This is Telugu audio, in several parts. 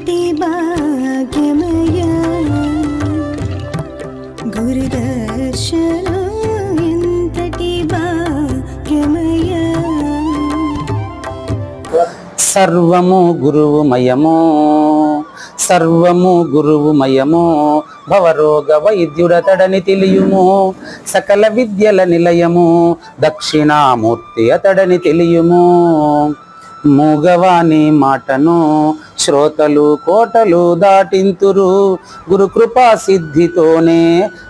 ఎంతటి భాగ్యమయ గురుదర్శనం ఎంతటి భాగ్యమయ సర్వము గురువుమయము సర్వము గురువుమయము భవరోగ వైద్యుడతడని తెలియుము సకల విద్యల నిలయము దక్షిణామూర్తి అతడని తెలియుము మూగవాని మాటను శ్రోతలు కోటలు దాటింతురు గురు కృపా సిద్ధితోనే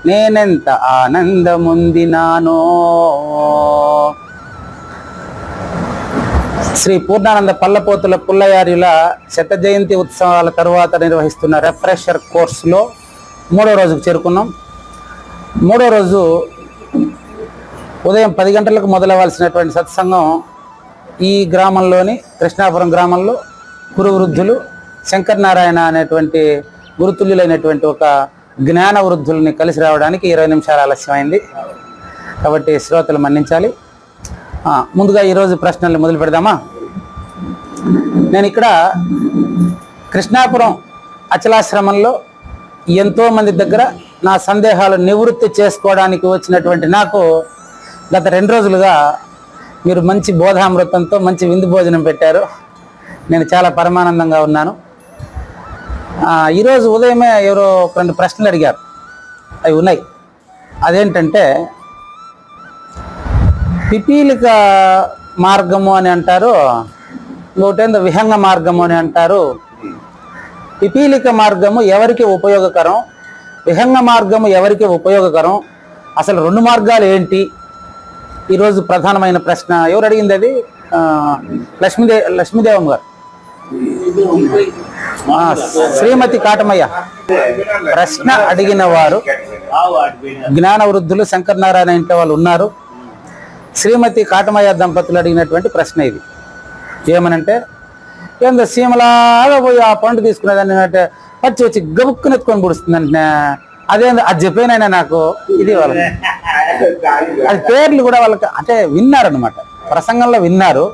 నేనెంత ఆనందముందినానో. శ్రీ పూర్ణానంద పల్లపోతుల పుల్లయార్యుల శత జయంతి ఉత్సవాల తరువాత నిర్వహిస్తున్న రిఫ్రెషర్ కోర్సులో 3వ రోజుకు చేరుకున్నాం. 3వ రోజు ఉదయం 10 గంటలకు మొదలవ్వాల్సినటువంటి సత్సంగం ఈ గ్రామంలోని కృష్ణాపురం గ్రామంలో గురు వృద్ధులు శంకరనారాయణ అనేటువంటి గురుతుల్యులైనటువంటి ఒక జ్ఞాన వృద్ధుల్ని కలిసి రావడానికి 20 నిమిషాలు ఆలస్యమైంది. కాబట్టి శ్రోతలు మన్నించాలి. ముందుగా ఈరోజు ప్రశ్నల్ని మొదలు పెడదామా. నేను ఇక్కడ కృష్ణాపురం అచలాశ్రమంలో ఎంతోమంది దగ్గర నా సందేహాలు నివృత్తి చేసుకోవడానికి వచ్చినటువంటి నాకు గత 2 రోజులుగా మీరు మంచి బోధామృతంతో మంచి విందు భోజనం పెట్టారు. నేను చాలా పరమానందంగా ఉన్నాను. ఈరోజు ఉదయమే ఎవరో 2 ప్రశ్నలు అడిగారు, అవి ఉన్నాయి. అదేంటంటే పిపీలిక మార్గము అని అంటారు, ఇంకోటేందో విహంగ మార్గము అని అంటారు. పిపీలిక మార్గము ఎవరికి ఉపయోగకరం, విహంగ మార్గము ఎవరికి ఉపయోగకరం, అసలు 2 మార్గాలు ఏంటి? ఈరోజు ప్రధానమైన ప్రశ్న. ఎవరు అడిగింది అది? లక్ష్మీదేవం గారు, శ్రీమతి కాటమయ్య. ప్రశ్న అడిగిన వారు జ్ఞాన వృద్ధులు శంకరనారాయణ ఇంట్లో వాళ్ళు ఉన్నారు. శ్రీమతి కాటమయ్య దంపతులు అడిగినటువంటి ప్రశ్న ఇది. ఏమనంటే, ఏందో సీమలాగా పోయి ఆ పండు తీసుకునేదాన్ని అంటే పచ్చి వచ్చి గబుక్కుని ఎత్తుకొని పుడుస్తుందంటే అదేందో అది చెప్పేనైనా నాకు ఇది వాళ్ళకి అది పేర్లు కూడా వాళ్ళకి అంటే విన్నారనమాట, ప్రసంగంలో విన్నారు.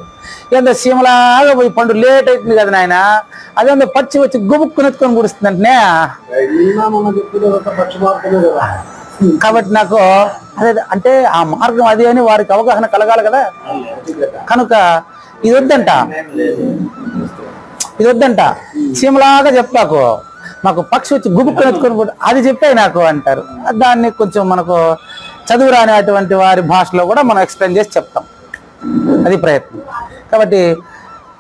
ఏందో సీమలాగా పోయి పండు లేట్ అవుతుంది కదా నాయన, అదేందో పచ్చి వచ్చి గబుక్కుని ఎత్తుకొని పుడుస్తుందంటే కాబట్టి నాకు అదే అంటే ఆ మార్గం అది అని వారికి అవగాహన కలగాలి కదా. కనుక ఇది వద్దంట సీమలాగా చెప్పాకు, మాకు పక్షి వచ్చి గుబుక్కుని ఎత్తుకొని అది చెప్పాయి నాకు అంటారు. దాన్ని కొంచెం మనకు చదువు రాని అటువంటి వారి భాషలో కూడా మనం ఎక్స్ప్లెయిన్ చేసి చెప్తాం, అది ప్రయత్నం. కాబట్టి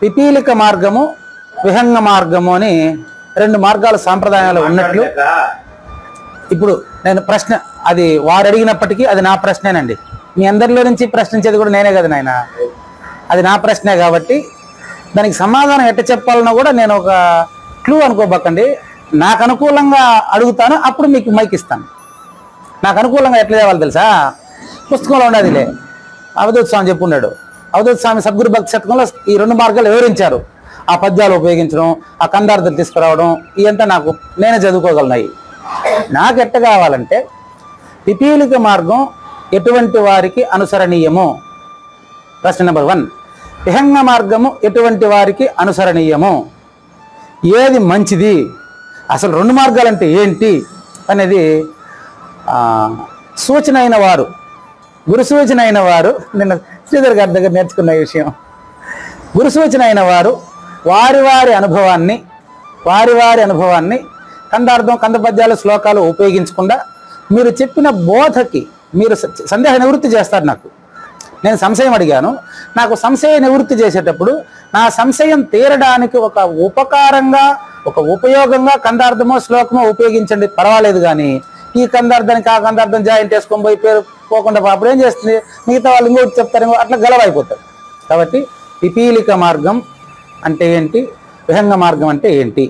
పిపీలిక మార్గము విహంగ మార్గము అని 2 మార్గాలు సాంప్రదాయాలు ఉన్నట్లు ఇప్పుడు నేను ప్రశ్న అది వారు అడిగినప్పటికీ అది నా ప్రశ్నేనండి. మీ అందరిలో నుంచి ప్రశ్నించేది కూడా నేనే కదా నాయన, అది నా ప్రశ్నే. కాబట్టి దానికి సమాధానం ఎట్ట చెప్పాలన్నా కూడా నేను ఒక క్లూ అనుకోబక్కండి. నాకు అనుకూలంగా అడుగుతాను, అప్పుడు మీకు మైక్ ఇస్తాను. నాకు అనుకూలంగా ఎట్లా చేయాలి తెలుసా? పుస్తకంలో ఉండేదిలే, అవధూత స్వామి చెప్పున్నాడు. అవధూత స్వామి సద్గురు భక్తి శతకంలో ఈ 2 మార్గాలు వివరించారు. ఆ పద్యాలు ఉపయోగించడం, ఆ కందార్థం తీసుకురావడం, ఇదంతా నాకు నేనే చదువుకోగలను. నాకు ఎట్ట కావాలంటే పిపీలిక మార్గం ఎటువంటి వారికి అనుసరణీయము, ప్రశ్న నెంబర్ 1. విహంగ మార్గము ఎటువంటి వారికి అనుసరణీయము, ఏది మంచిది, అసలు 2 మార్గాలంటే ఏంటి అనేది సూచన అయిన వారు, గురు సూచన అయిన వారు, నిన్న శ్రీధర్ గారి దగ్గర నేర్చుకున్న విషయం, గురు సూచన అయిన వారు వారి వారి అనుభవాన్ని కందార్థం కందపద్యాలు శ్లోకాలు ఉపయోగించకుండా మీరు చెప్పిన బోధకి మీరు సందేహ నివృత్తి చేస్తారు. నేను సంశయం అడిగాను, నాకు సంశయ నివృత్తి చేసేటప్పుడు నా సంశయం తీరడానికి ఒక ఉపకారంగా ఒక ఉపయోగంగా కందార్థమో శ్లోకమో ఉపయోగించండి, పర్వాలేదు. కానీ ఈ కందార్థానికి ఆ కందార్థం జాయింట్ వేసుకొని పోయి పేరు పోకుండా అప్పుడు ఏం చేస్తుంది, మిగతా వాళ్ళు ఇంకోటి చెప్తారు, అట్లా గలవైపోతారు. కాబట్టి పిపీలిక మార్గం అంటే ఏంటి, విహంగ మార్గం అంటే ఏంటి,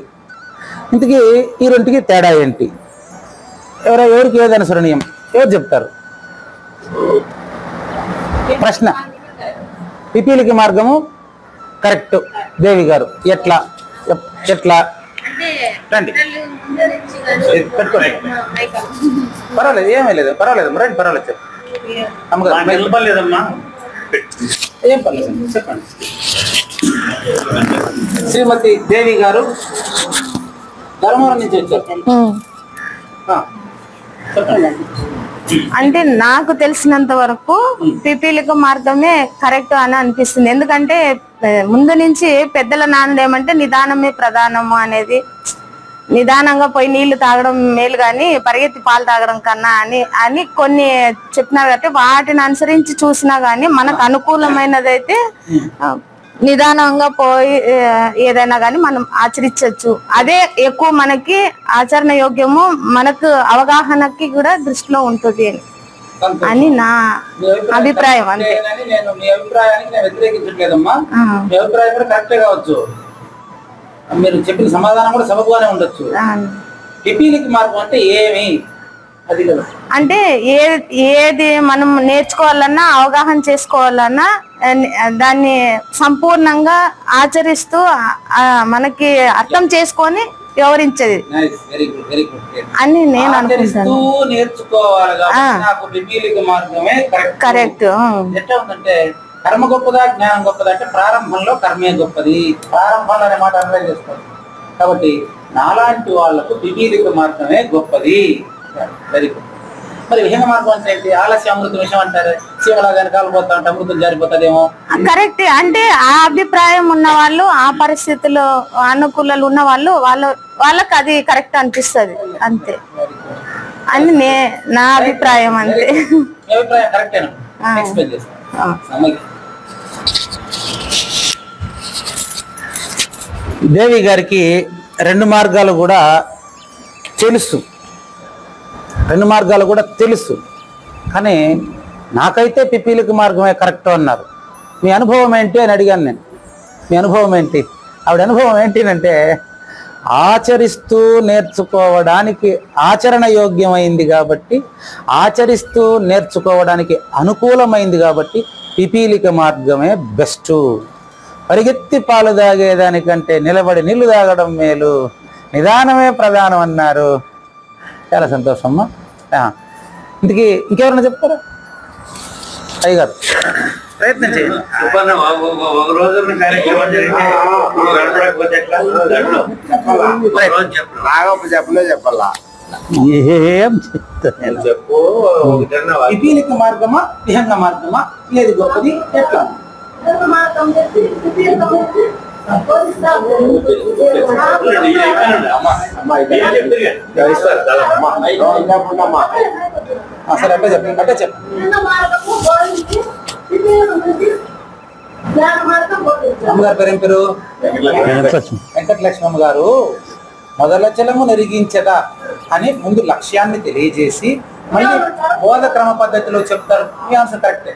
ఇంతకీ ఈ 2కి తేడా ఏంటి, ఎవరికి ఏది అనుసరణీయం, ఎవరు చెప్తారు? ప్రశ్న. పిపీలిక మార్గము కరెక్ట్ దేవి గారు, ఎట్లా రండి, పెట్టుకోండి, పర్వాలేదు, ఏమీ లేదు, పర్వాలేదు, రండి, పర్వాలేదు, చెప్పు అమ్మగారు, ఏం పర్లేదు చెప్పండి. శ్రీమతి దేవి గారు ధర్మవరం నుంచి వచ్చారు. చెప్పండి. అంటే నాకు తెలిసినంత వరకు పిపీలిక మార్గమే కరెక్ట్ అని అనిపిస్తుంది. ఎందుకంటే ముందు నుంచి పెద్దల నానుడు ఏమంటే నిదానమే ప్రధానము అనేది, నిదానంగా పోయి నీళ్లు తాగడం మేలు గాని పరిగెత్తి పాలు తాగడం కన్నా అని కొన్ని చెప్పినారు. కాబట్టి వాటిని అనుసరించి చూసినా గానీ మనకు అనుకూలమైనదైతే నిదానంగా పోయి ఏదైనా గానీ మనం ఆచరించవచ్చు. అదే ఎక్కువ మనకి ఆచరణ యోగ్యము, మనకు అవగాహనకి కూడా దృష్టిలో ఉంటుంది అని నా అభిప్రాయం. అంతే. నేను మీ అభిప్రాయానికి నేను వ్యతిరేకించట్లేదమ్మా. మీ అభిప్రాయం కూడా కరెక్టే కావచ్చు, మీరు చెప్పిన సమాధానం కూడా సబబుగానే ఉండొచ్చు. పిపీలిక మార్గం అంటే ఏమి అది కదా, అంటే ఏది మనం నేర్చుకోవాలన్నా అవగాహన చేసుకోవాలన్నా దాన్ని సంపూర్ణంగా ఆచరిస్తూ మనకి అర్థం చేసుకొని వివరించేది అని నేను అనుకుంటాను. నేర్చుకోవాలి కాబట్టి నాకు పిపీలిక మార్గమే కరెక్ట్. ఎట్లా ఉందంటే కర్మ గొప్పదా జ్ఞానం గొప్పదా అంటే ప్రారంభంలో కర్మే గొప్పది, ప్రారంభంలో అనే మాట అర్థం చేసుకోవాలి. కాబట్టి నాలాంటి వాళ్లకు పిపీలిక మార్గమే గొప్పది. Very good. మరి విహంగ మార్గం అంటే ఏంటి? ఆలస్య అమృతం విషయం అంటారు, శివలాగానే కాలు పోతా ఉంటే అమృతం జారిపోతుందేమో. కరెక్ట్. అంటే ఆ అభిప్రాయం ఉన్న వాళ్ళు, ఆ పరిస్థితుల్లో అనుకూలలు ఉన్న వాళ్ళు వాళ్ళకి అది కరెక్ట్ అనిపిస్తుంది అంతే అని నా అభిప్రాయం. అంతే. అభిప్రాయం కరెక్టేనా? ఎక్స్ప్లెయిన్ చేస్తాను. దేవి గారికి రెండు మార్గాలు కూడా తెలుసు, కానీ నాకైతే పిపీలిక మార్గమే కరెక్ట్ అన్నారు. మీ అనుభవం ఏంటి అని అడిగాను నేను. మీ అనుభవం ఏంటి? ఆవిడ అనుభవం ఏంటినంటే ఆచరిస్తూ నేర్చుకోవడానికి ఆచరణ యోగ్యమైంది కాబట్టి, ఆచరిస్తూ నేర్చుకోవడానికి అనుకూలమైంది కాబట్టి పిపీలిక మార్గమే బెస్ట్. పరిగెత్తి పాలు తాగేదానికంటే నిలబడి నీళ్లు తాగడం మేలు, నిదానమే ప్రధానం అన్నారు. చాలా సంతోషమ్మా. ఇంటికి ఇంకెవరన్నా చెప్తారా? అయ్యగారు ప్రయత్నం చేయండి. ఏం చెప్తా పిపీలిక మార్గమా విహంగ మార్గమా ఏది గొప్పది ఎట్లా? అసలు అంటే చెప్పండి. అమ్మగారి పేరు ఏం పేరు? వెంకటలక్ష్మమ్మ గారు మొదలచలము నెరిగించదా అని ముందు లక్ష్యాన్ని తెలియజేసి మళ్ళీ బోధ క్రమ పద్ధతిలో చెప్తారు. మీ ఆన్సర్ కరెక్టే.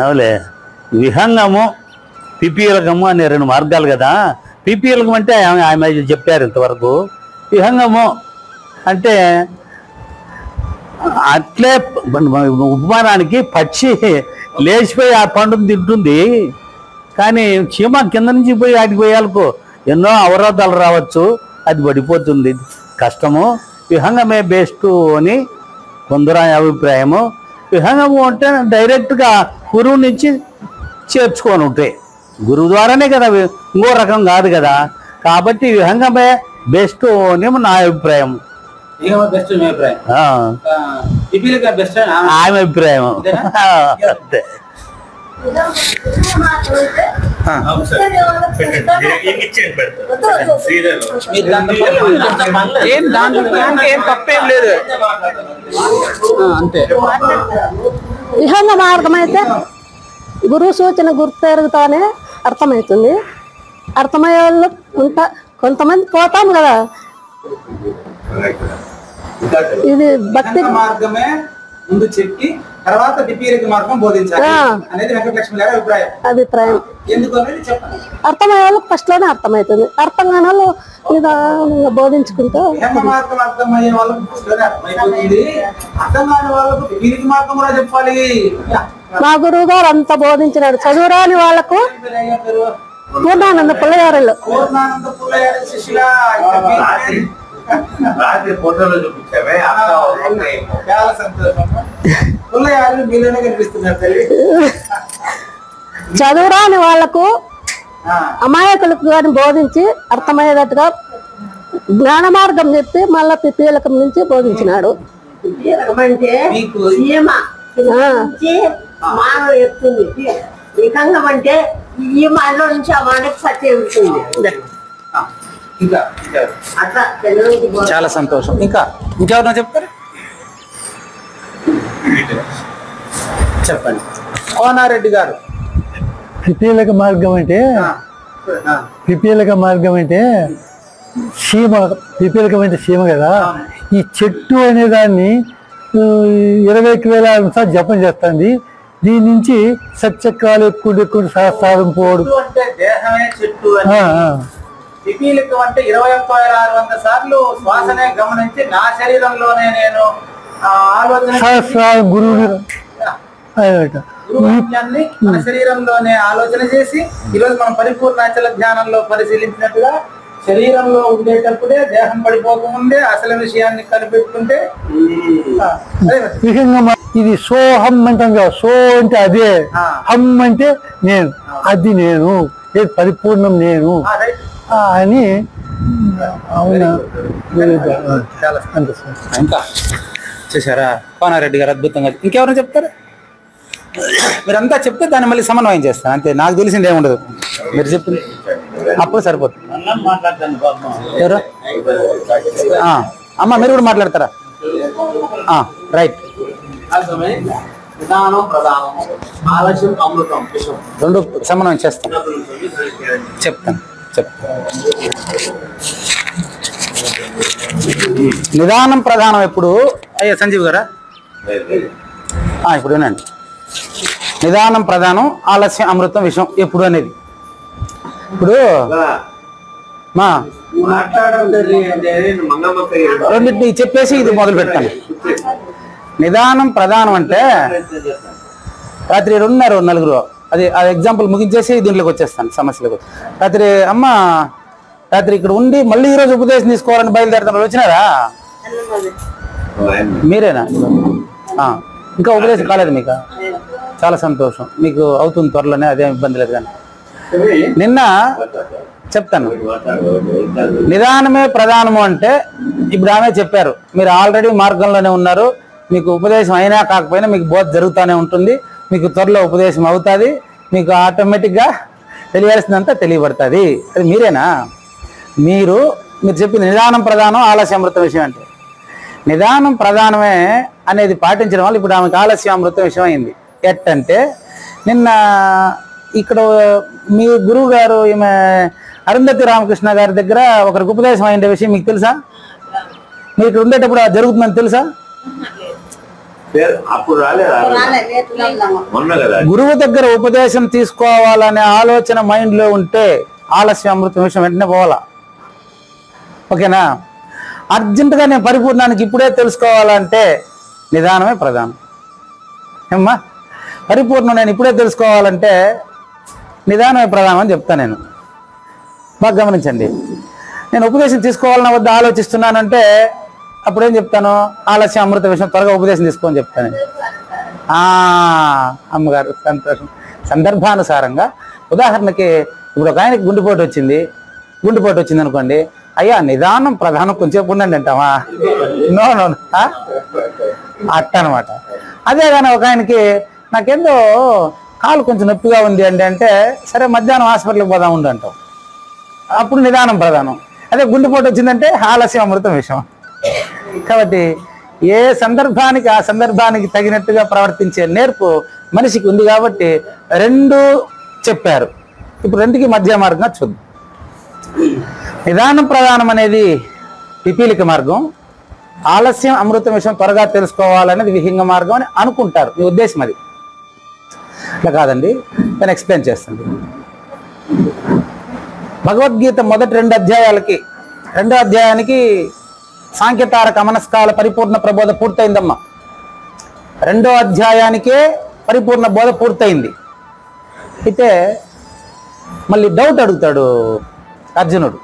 అవులే. విహంగము పిపీలకము అనే రెండు మార్గాలు కదా. పిపీలకం అంటే ఆమె చెప్పారు ఇంతవరకు. విహంగము అంటే అట్లే ఉపమానానికి పక్షి లేచిపోయి ఆ పండును తింటుంది, కానీ చీమ కింద నుంచి పోయి ఆడికి పోయాలకు ఎన్నో అవరోధాలు రావచ్చు, అది పడిపోతుంది, కష్టము. విహంగమే బెస్ట్ అని కొందరు అభిప్రాయము. విహంగము అంటే డైరెక్ట్గా గురువు నుంచి చేర్చుకొని ఉంటాయి, గురువు ద్వారానే కదా, ఇంకో రకం కాదు కదా. కాబట్టి విహంగమే బెస్ట్ అని నా అభిప్రాయం. ఆమె అభిప్రాయం అంతే. తప్పేం లేదు అంతే. విహంగ మార్గం అయితే గురువు సూచన గుర్తెరుగుతానే అర్థమవుతుంది. అర్థమయ్యే వాళ్ళు కొంతమంది పోతాం కదా. ఇది భక్తి మార్గమే ముందు చెప్పి తర్వాత పిపీలిక మార్గం బోధించాలి అనేది వెంకటలక్ష్మి గారి అభిప్రాయం. ఎందుకు అనేది చెప్పండి. అర్థమయ్యే వాళ్ళకి ఫస్ట్ లోనే అర్థమవుతుంది, అర్థం కాని వాళ్ళు నిదానంగా బోధించుకుంటూ మార్గం అర్థమయ్యే వాళ్ళకి ఫస్ట్ లోనే అర్థమైపోతుంది, అర్థం కాని వాళ్ళకు పిపీలిక మార్గం కూడా చెప్పాలి. మా గురువు గారు అంతా బోధించినాడు. చదువురాని వాళ్ళకు పూర్ణానంద పుల్లయారులు శిష్యుల ఫోటోలో చూపించామే. చాలా సంతోషం. మీలోనే కనిపిస్తున్నారు తల్లి. చదువురాని వాళ్లకు అమాయకులకు కానీ బోధించి అర్థమయ్యేటట్టుగా జ్ఞాన మార్గం చెప్పి మళ్ళా పిపీలకం నుంచి బోధించినాడు. అంటే ఈ మాటలో నుంచి ఆ మాటకు సత్యం ఉంటుంది. చాలా సంతోషం. ఇంకెవరన్నా చెప్తారు? చెప్పండి కోనారెడ్డి గారు. పిపీలక మార్గం అంటే సీమ, పిపీలకం అంటే సీమ కదా. ఈ చెట్టు అనే దాన్ని 21,000 సార్లు జపం చేస్తుంది. దీని నుంచి సత్యకాలు ఎక్కువ సహస్రం పోడు అంటే దేహమే చెట్టు అని, పిపీలికం అంటే 21,600 సార్లు శ్వాసనే గమనించి నా శరీరంలోనే నేను ఆలోచన సహస్రం గురువు గురువాక్యాన్ని మన శరీరంలోనే ఆలోచన చేసి ఈరోజు మనం పరిపూర్ణ అచల ధ్యానంలో పరిశీలించినట్టుగా శరీరంలో ఉండేటప్పుడే దేహం పడిపోకముందే అసలు విషయాన్ని కనిపెట్టుకుంటే ఇది సోహం అంటాం కదా. సో అంటే అదే, హమ్ అంటే నేను, అది నేను, పరిపూర్ణం నేను అని. అవునా? ఇంకా చూసారా కోనారెడ్డి గారు అద్భుతంగా. ఇంకెవరైనా చెప్తారా? మీరంతా చెప్తే దాన్ని మళ్ళీ సమన్వయం చేస్తాను అంతే. నాకు తెలిసింది ఏముండదు, మీరు చెప్పింది అప్పుడు సరిపోతుంది. ఎవరు అమ్మ మీరు కూడా మాట్లాడతారా? రైట్. రెండు సమన్వయం చేస్తాను. చెప్తాను. నిదానం ప్రధానం ఎప్పుడు? అయ్యా సంజీవ్ గారా, ఇప్పుడు వినండి. నిదానం ప్రధానం, ఆలస్యం అమృతం విషయం ఎప్పుడు అనేది. ఇప్పుడు రెండింటిని చెప్పేసి ఇది మొదలు పెడతాను. నిదానం ప్రధానం అంటే రాత్రి 2:30 నలుగురు, అది ఎగ్జాంపుల్ ముగించేసి దీంట్లోకి వచ్చేస్తాను సమస్యలకు. రాత్రి ఇక్కడ ఉండి మళ్ళీ ఈరోజు ఉపదేశం తీసుకోవాలని బయలుదేరుతున్నారు. వచ్చినారా? మీరేనా? ఇంకా ఉపదేశం కాలేదు మీకు? చాలా సంతోషం, మీకు అవుతుంది త్వరలోనే, అదేం ఇబ్బంది లేదు. కానీ నిన్న చెప్తాను, నిదానమే ప్రధానము అంటే ఇప్పుడు ఆమె చెప్పారు, మీరు ఆల్రెడీ మార్గంలోనే ఉన్నారు, మీకు ఉపదేశం అయినా కాకపోయినా మీకు బోధ జరుగుతూనే ఉంటుంది, మీకు త్వరలో ఉపదేశం అవుతుంది, మీకు ఆటోమేటిక్గా తెలియాల్సిందంతా తెలియబడుతుంది. అది మీరేనా? మీరు చెప్పింది నిదానం ప్రధానం, ఆలస్య అమృతం విషయం అంటే నిదానం ప్రధానమే అనేది పాటించడం వల్ల ఇప్పుడు ఆమెకు ఆలస్య అమృతం విషయం అయింది. ఎట్టంటే నిన్న ఇక్కడ మీ గురువు గారు ఈమె అరుంధతి రామకృష్ణ గారి దగ్గర ఒకరికి ఉపదేశం అయిన విషయం మీకు తెలుసా? మీరు ఇక్కడ ఉండేటప్పుడు జరుగుతుందని తెలుసా? గురువు దగ్గర ఉపదేశం తీసుకోవాలనే ఆలోచన మైండ్ లో ఉంటే ఆలస్య అమృతం విషయం వెంటనే పోవాలా. ఓకేనా? అర్జెంటుగా నేను పరిపూర్ణానికి ఇప్పుడే తెలుసుకోవాలంటే నిదానమే ప్రధానం. ఏమ్మా, పరిపూర్ణం నేను ఇప్పుడే తెలుసుకోవాలంటే నిదానమే ప్రధానం అని చెప్తాను. నేను బాగా గమనించండి. నేను ఉపదేశం తీసుకోవాలన్న వద్ద ఆలోచిస్తున్నానంటే అప్పుడేం చెప్తాను? ఆలస్యం అమృత విషయం, త్వరగా ఉపదేశం తీసుకోని చెప్తాను. అమ్మగారు సంతోషం. సందర్భానుసారంగా ఉదాహరణకి ఇప్పుడు ఒక ఆయనకి గుండెపోటు వచ్చింది అనుకోండి, అయ్యా నిదానం ప్రధానం కొంచెంసేపు ఉండండి అంటావా? నో అట్ట అనమాట. అదే కానీ ఒక ఆయనకి నాకేందో కాలు కొంచెం నొప్పిగా ఉంది అంటే సరే మధ్యాహ్నం హాస్పిటల్కి పోదాం ఉండు అంటాం, అప్పుడు నిదానం ప్రధానం. అదే గుండెపోటు వచ్చిందంటే ఆలస్యం అమృతం విషయం. కాబట్టి ఏ సందర్భానికి ఆ సందర్భానికి తగినట్టుగా ప్రవర్తించే నేర్పు మనిషికి ఉంది కాబట్టి రెండు చెప్పారు. ఇప్పుడు రెండుకి మధ్య మార్గంగా చూద్దాం. నిదానం ప్రధానం అనేది పిపీలిక మార్గం, ఆలస్యం అమృతం విషయం త్వరగా తెలుసుకోవాలనేది విహింగ మార్గం అని అనుకుంటారు. మీ ఉద్దేశం అది అట్లా కాదండి. నేను ఎక్స్ప్లెయిన్ చేస్తాను. భగవద్గీత మొదటి 2 అధ్యాయాలకి 2వ అధ్యాయానికి సాంఖ్యతారక మనస్కాల పరిపూర్ణ ప్రబోధ పూర్తయిందమ్మా. 2వ అధ్యాయానికే పరిపూర్ణ బోధ పూర్తయింది. అయితే మళ్ళీ డౌట్ అడుగుతాడు అర్జునుడు.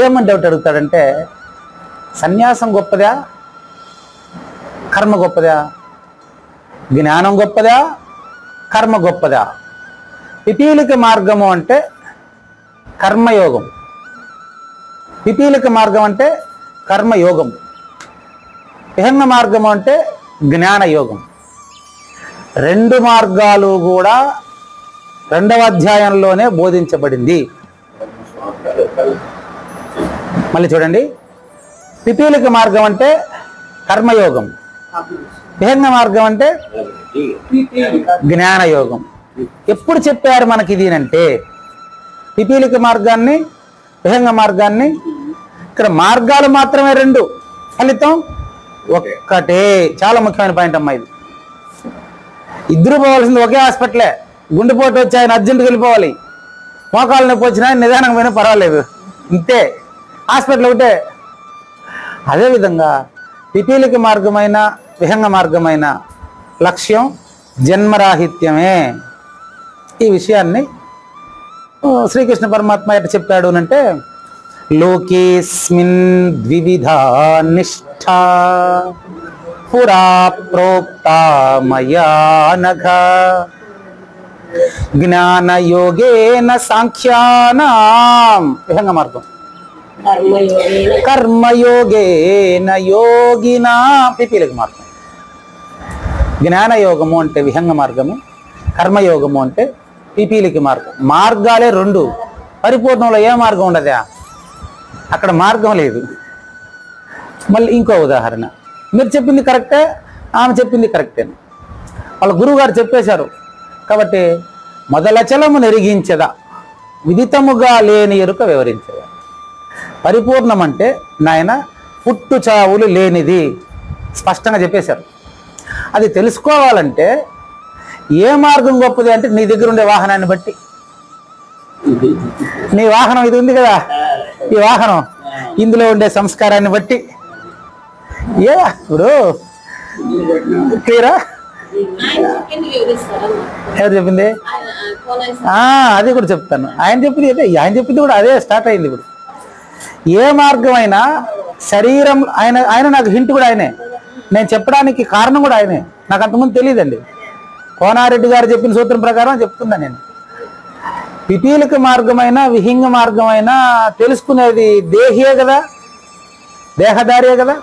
ఏమని డౌట్ అడుగుతాడంటే, సన్యాసం గొప్పదా, కర్మ గొప్పదా, జ్ఞానం గొప్పదా, కర్మ గొప్పదా? పిపీలిక మార్గము అంటే కర్మయోగం. పిపీలిక మార్గం అంటే కర్మయోగం. విహంగ మార్గం అంటే జ్ఞానయోగం. రెండు మార్గాలు కూడా 2వ అధ్యాయంలోనే బోధించబడింది. మళ్ళీ చూడండి, పిపీలిక మార్గం అంటే కర్మయోగం, విహంగ మార్గం అంటే జ్ఞానయోగం. ఎప్పుడు చెప్పారు మనకి ఇది అంటే పిపీలిక మార్గాన్ని, విహంగ మార్గాన్ని. ఇక్కడ మార్గాలు మాత్రమే 2, ఫలితం ఒక్కటే. చాలా ముఖ్యమైన పాయింట్ అమ్మా ఇది. ఇద్దరు పోవాల్సింది ఒకే హాస్పిటలే. గుండెపోటు వచ్చి ఆయన అర్జెంటుగా వెళ్ళిపోవాలి, మోకాలు నొప్పి వచ్చినా నిదానంగా పోయినా పర్వాలేదు, ఇంతే. హాస్పిటల్ ఒకటే. అదేవిధంగా పిపీలిక మార్గమైన విహంగ మార్గమైన లక్ష్యం జన్మరాహిత్యమే. ఈ విషయాన్ని శ్రీకృష్ణ పరమాత్మ ఎట్లా చెప్పాడు అంటే, లోకేస్మిన్ ద్వివిధా నిష్ఠా పురా ప్రోక్తా మయా నఘ జ్ఞానయోగేన సాంఖ్యానాం. విహంగ మార్గం. కర్మయోగేన యోగినా పిపీలిక మార్గం. జ్ఞానయోగము అంటే విహంగ మార్గము, కర్మయోగము అంటే పిపీలిక మార్గం. మార్గాలే 2. పరిపూర్ణంలో ఏ మార్గం ఉండదా? అక్కడ మార్గం లేదు. మళ్ళీ ఇంకో ఉదాహరణ, మీరు చెప్పింది కరెక్టే, ఆమె చెప్పింది కరెక్టే, వాళ్ళ గురువు గారు చెప్పేశారు కాబట్టి మొదలచలము నెరిగించదా, విదితముగా లేని ఎరుక వివరించదా. పరిపూర్ణం అంటే నాయన పుట్టు చావులు లేనిది, స్పష్టంగా చెప్పేశారు. అది తెలుసుకోవాలంటే ఏ మార్గం గొప్పది అంటే నీ దగ్గర ఉండే వాహనాన్ని బట్టి. నీ వాహనం ఇది ఉంది కదా, ఈ వాహనం ఇందులో ఉండే సంస్కారాన్ని బట్టి. ఇప్పుడు క్లియరా? ఎవరు చెప్పింది? అది కూడా చెప్తాను. ఆయన చెప్పింది అదే, ఆయన చెప్పింది కూడా అదే స్టార్ట్ అయింది. ఇప్పుడు ఏ మార్గం అయినా శరీరం, ఆయన నాకు హింట్ కూడా ఆయనే, నేను చెప్పడానికి కారణం కూడా ఆయనే. నాకు అంతకుముందు తెలియదండి. కోనారెడ్డి గారు చెప్పిన సూత్రం ప్రకారం చెప్తున్నా నేను. పిపీలిక మార్గమైనా విహింగ మార్గమైనా తెలుసుకునేది దేహియే కదా, దేహదారియే కదా.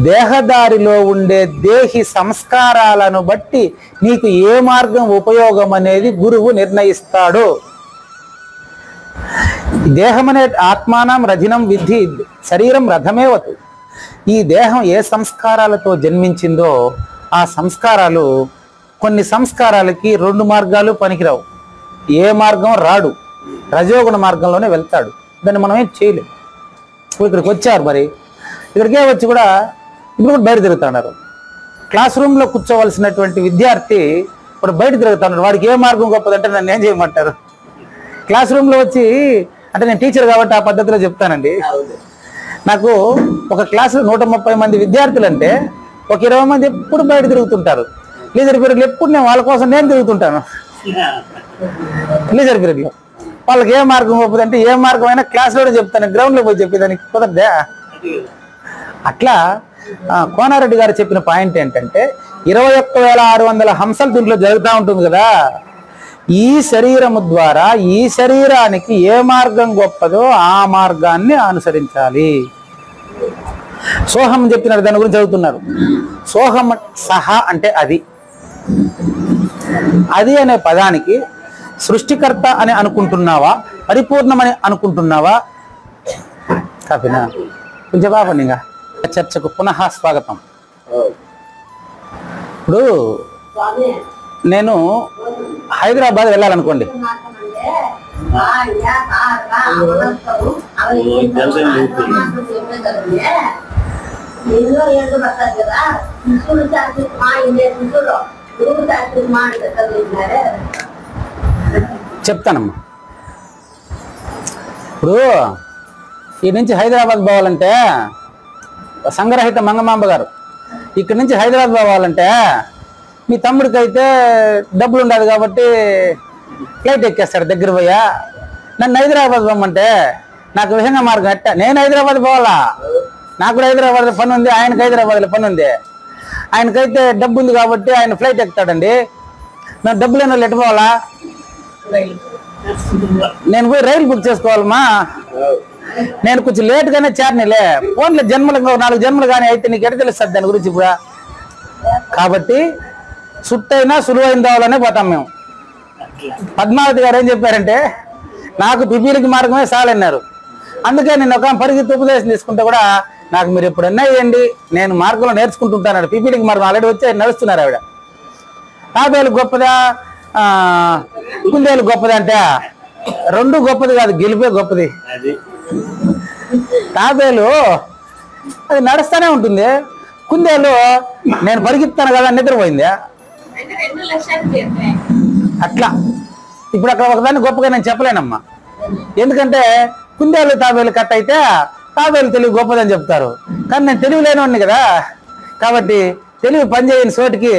దేహదారిలో ఉండే దేహి సంస్కారాలను బట్టి నీకు ఏ మార్గం ఉపయోగం అనేది గురువు నిర్ణయిస్తాడు. దేహం అనే ఆత్మానం రథినం విద్ధి, శరీరం రథమేవతు. ఈ దేహం ఏ సంస్కారాలతో జన్మించిందో ఆ సంస్కారాలు, కొన్ని సంస్కారాలకి 2 మార్గాలు పనికిరావు. ఏ మార్గం రాడు, రజోగుణ మార్గంలోనే వెళ్తాడు. దాన్ని మనం ఏం చేయలేం. ఇక్కడికి వచ్చారు, మరి ఇక్కడికే వచ్చి కూడా ఇప్పుడు కూడా బయట తిరుగుతున్నారు. క్లాస్ రూమ్లో కూర్చోవలసినటువంటి విద్యార్థి ఇప్పుడు బయట తిరుగుతున్నాడు. వాడికి ఏ మార్గం గొప్పదంటే నన్ను ఏం చేయమంటారు? క్లాస్ రూమ్లో వచ్చి, అంటే నేను టీచర్ కాబట్టి ఆ పద్ధతిలో చెప్తానండి. నాకు ఒక క్లాసులో 130 మంది విద్యార్థులు అంటే ఒక 20 మంది ఎప్పుడు బయట తిరుగుతుంటారు. లీజర్ పీరియడ్లో ఎప్పుడు నేను వాళ్ళ కోసం నేను తిరుగుతుంటాను. లీజర్ పీరియడ్లో వాళ్ళకి ఏ మార్గం గొప్పదంటే ఏ మార్గం అయినా క్లాస్లోనే చెప్తాను, గ్రౌండ్లో పోయి చెప్పేదానికి కుదరదే. అట్లా కోనారెడ్డి గారు చెప్పిన పాయింట్ ఏంటంటే 21,600 హంసలు దీంట్లో జరుగుతూ ఉంటుంది కదా. ఈ శరీరము ద్వారా ఈ శరీరానికి ఏ మార్గం గొప్పదో ఆ మార్గాన్ని అనుసరించాలి. సోహం చెప్పినారు, దాని గురించి చదువుతున్నారు. సోహం సహ అంటే అది. అది అనే పదానికి సృష్టికర్త అని అనుకుంటున్నావా, పరిపూర్ణమని అనుకుంటున్నావా? కాపినా కొంచెం బాపండి. ఇంకా చర్చకు పునః స్వాగతం. ఇప్పుడు నేను హైదరాబాద్ వెళ్ళాలనుకోండి, చెప్తానమ్మా. ఇప్పుడు ఈ నుంచి హైదరాబాద్ పోవాలంటే సంగరహిత మంగమాంబ గారు, ఇక్కడి నుంచి హైదరాబాద్ పోవాలంటే మీ తమ్ముడికి అయితే డబ్బులు ఉండదు కాబట్టి ఫ్లైట్ ఎక్కేస్తాడు దగ్గర పోయా. నన్ను హైదరాబాద్ పోమంటే నాకు విహంగ మార్గం ఎట్ట? నేను హైదరాబాద్ పోవాలా? నాకు కూడా హైదరాబాద్ పని ఉంది, ఆయనకు హైదరాబాద్లో పని ఉంది. ఆయనకైతే డబ్బు ఉంది కాబట్టి ఆయన ఫ్లైట్ ఎక్కుతాడండి. నాకు డబ్బు లేని వాళ్ళు ఎట్టు పోవాలా? నేను పోయి రైలు బుక్ చేసుకోవాలమ్మా, నేను కొంచెం లేట్గానే చేరనిలే, ఫోన్లో జన్మలు 4 జన్మలు కానీ అయితే నీకు ఎడ తెలుస్తుంది దాని గురించి కూడా. కాబట్టి చుట్టైనా సులువైన దావాలనే పోతాం మేము. పద్మావతి గారు ఏం చెప్పారంటే నాకు పిపీలికి మార్గమే చాలన్నారు. అందుకే నేను ఒక పరిగెత్తి ఉపదేశం తీసుకుంటే కూడా నాకు మీరు ఎప్పుడన్నా వేయండి, నేను మార్గంలో నేర్చుకుంటుంటాను. పిపీలికి మార్గం ఆల్రెడీ వచ్చి నడుస్తున్నారు ఆవిడ. తాబేలు గొప్పదా కుందేలు గొప్పది అంటే రెండు గొప్పది కాదు, గెలిపే గొప్పది. తాబేలు అది నడుస్తూనే ఉంటుంది, కుందేలు నేను పరిగెత్తాను కదా నిద్రపోయింది. అట్లా ఇప్పుడు అక్కడ ఒకదాన్ని గొప్పగా నేను చెప్పలేనమ్మా. ఎందుకంటే కుందేలు తాబేలు కట్ అయితే తాబేలు తెలివి గొప్పదని చెప్తారు, కానీ నేను తెలివి లేనివాడిని కదా. కాబట్టి తెలివి పనిచేయని చోటికి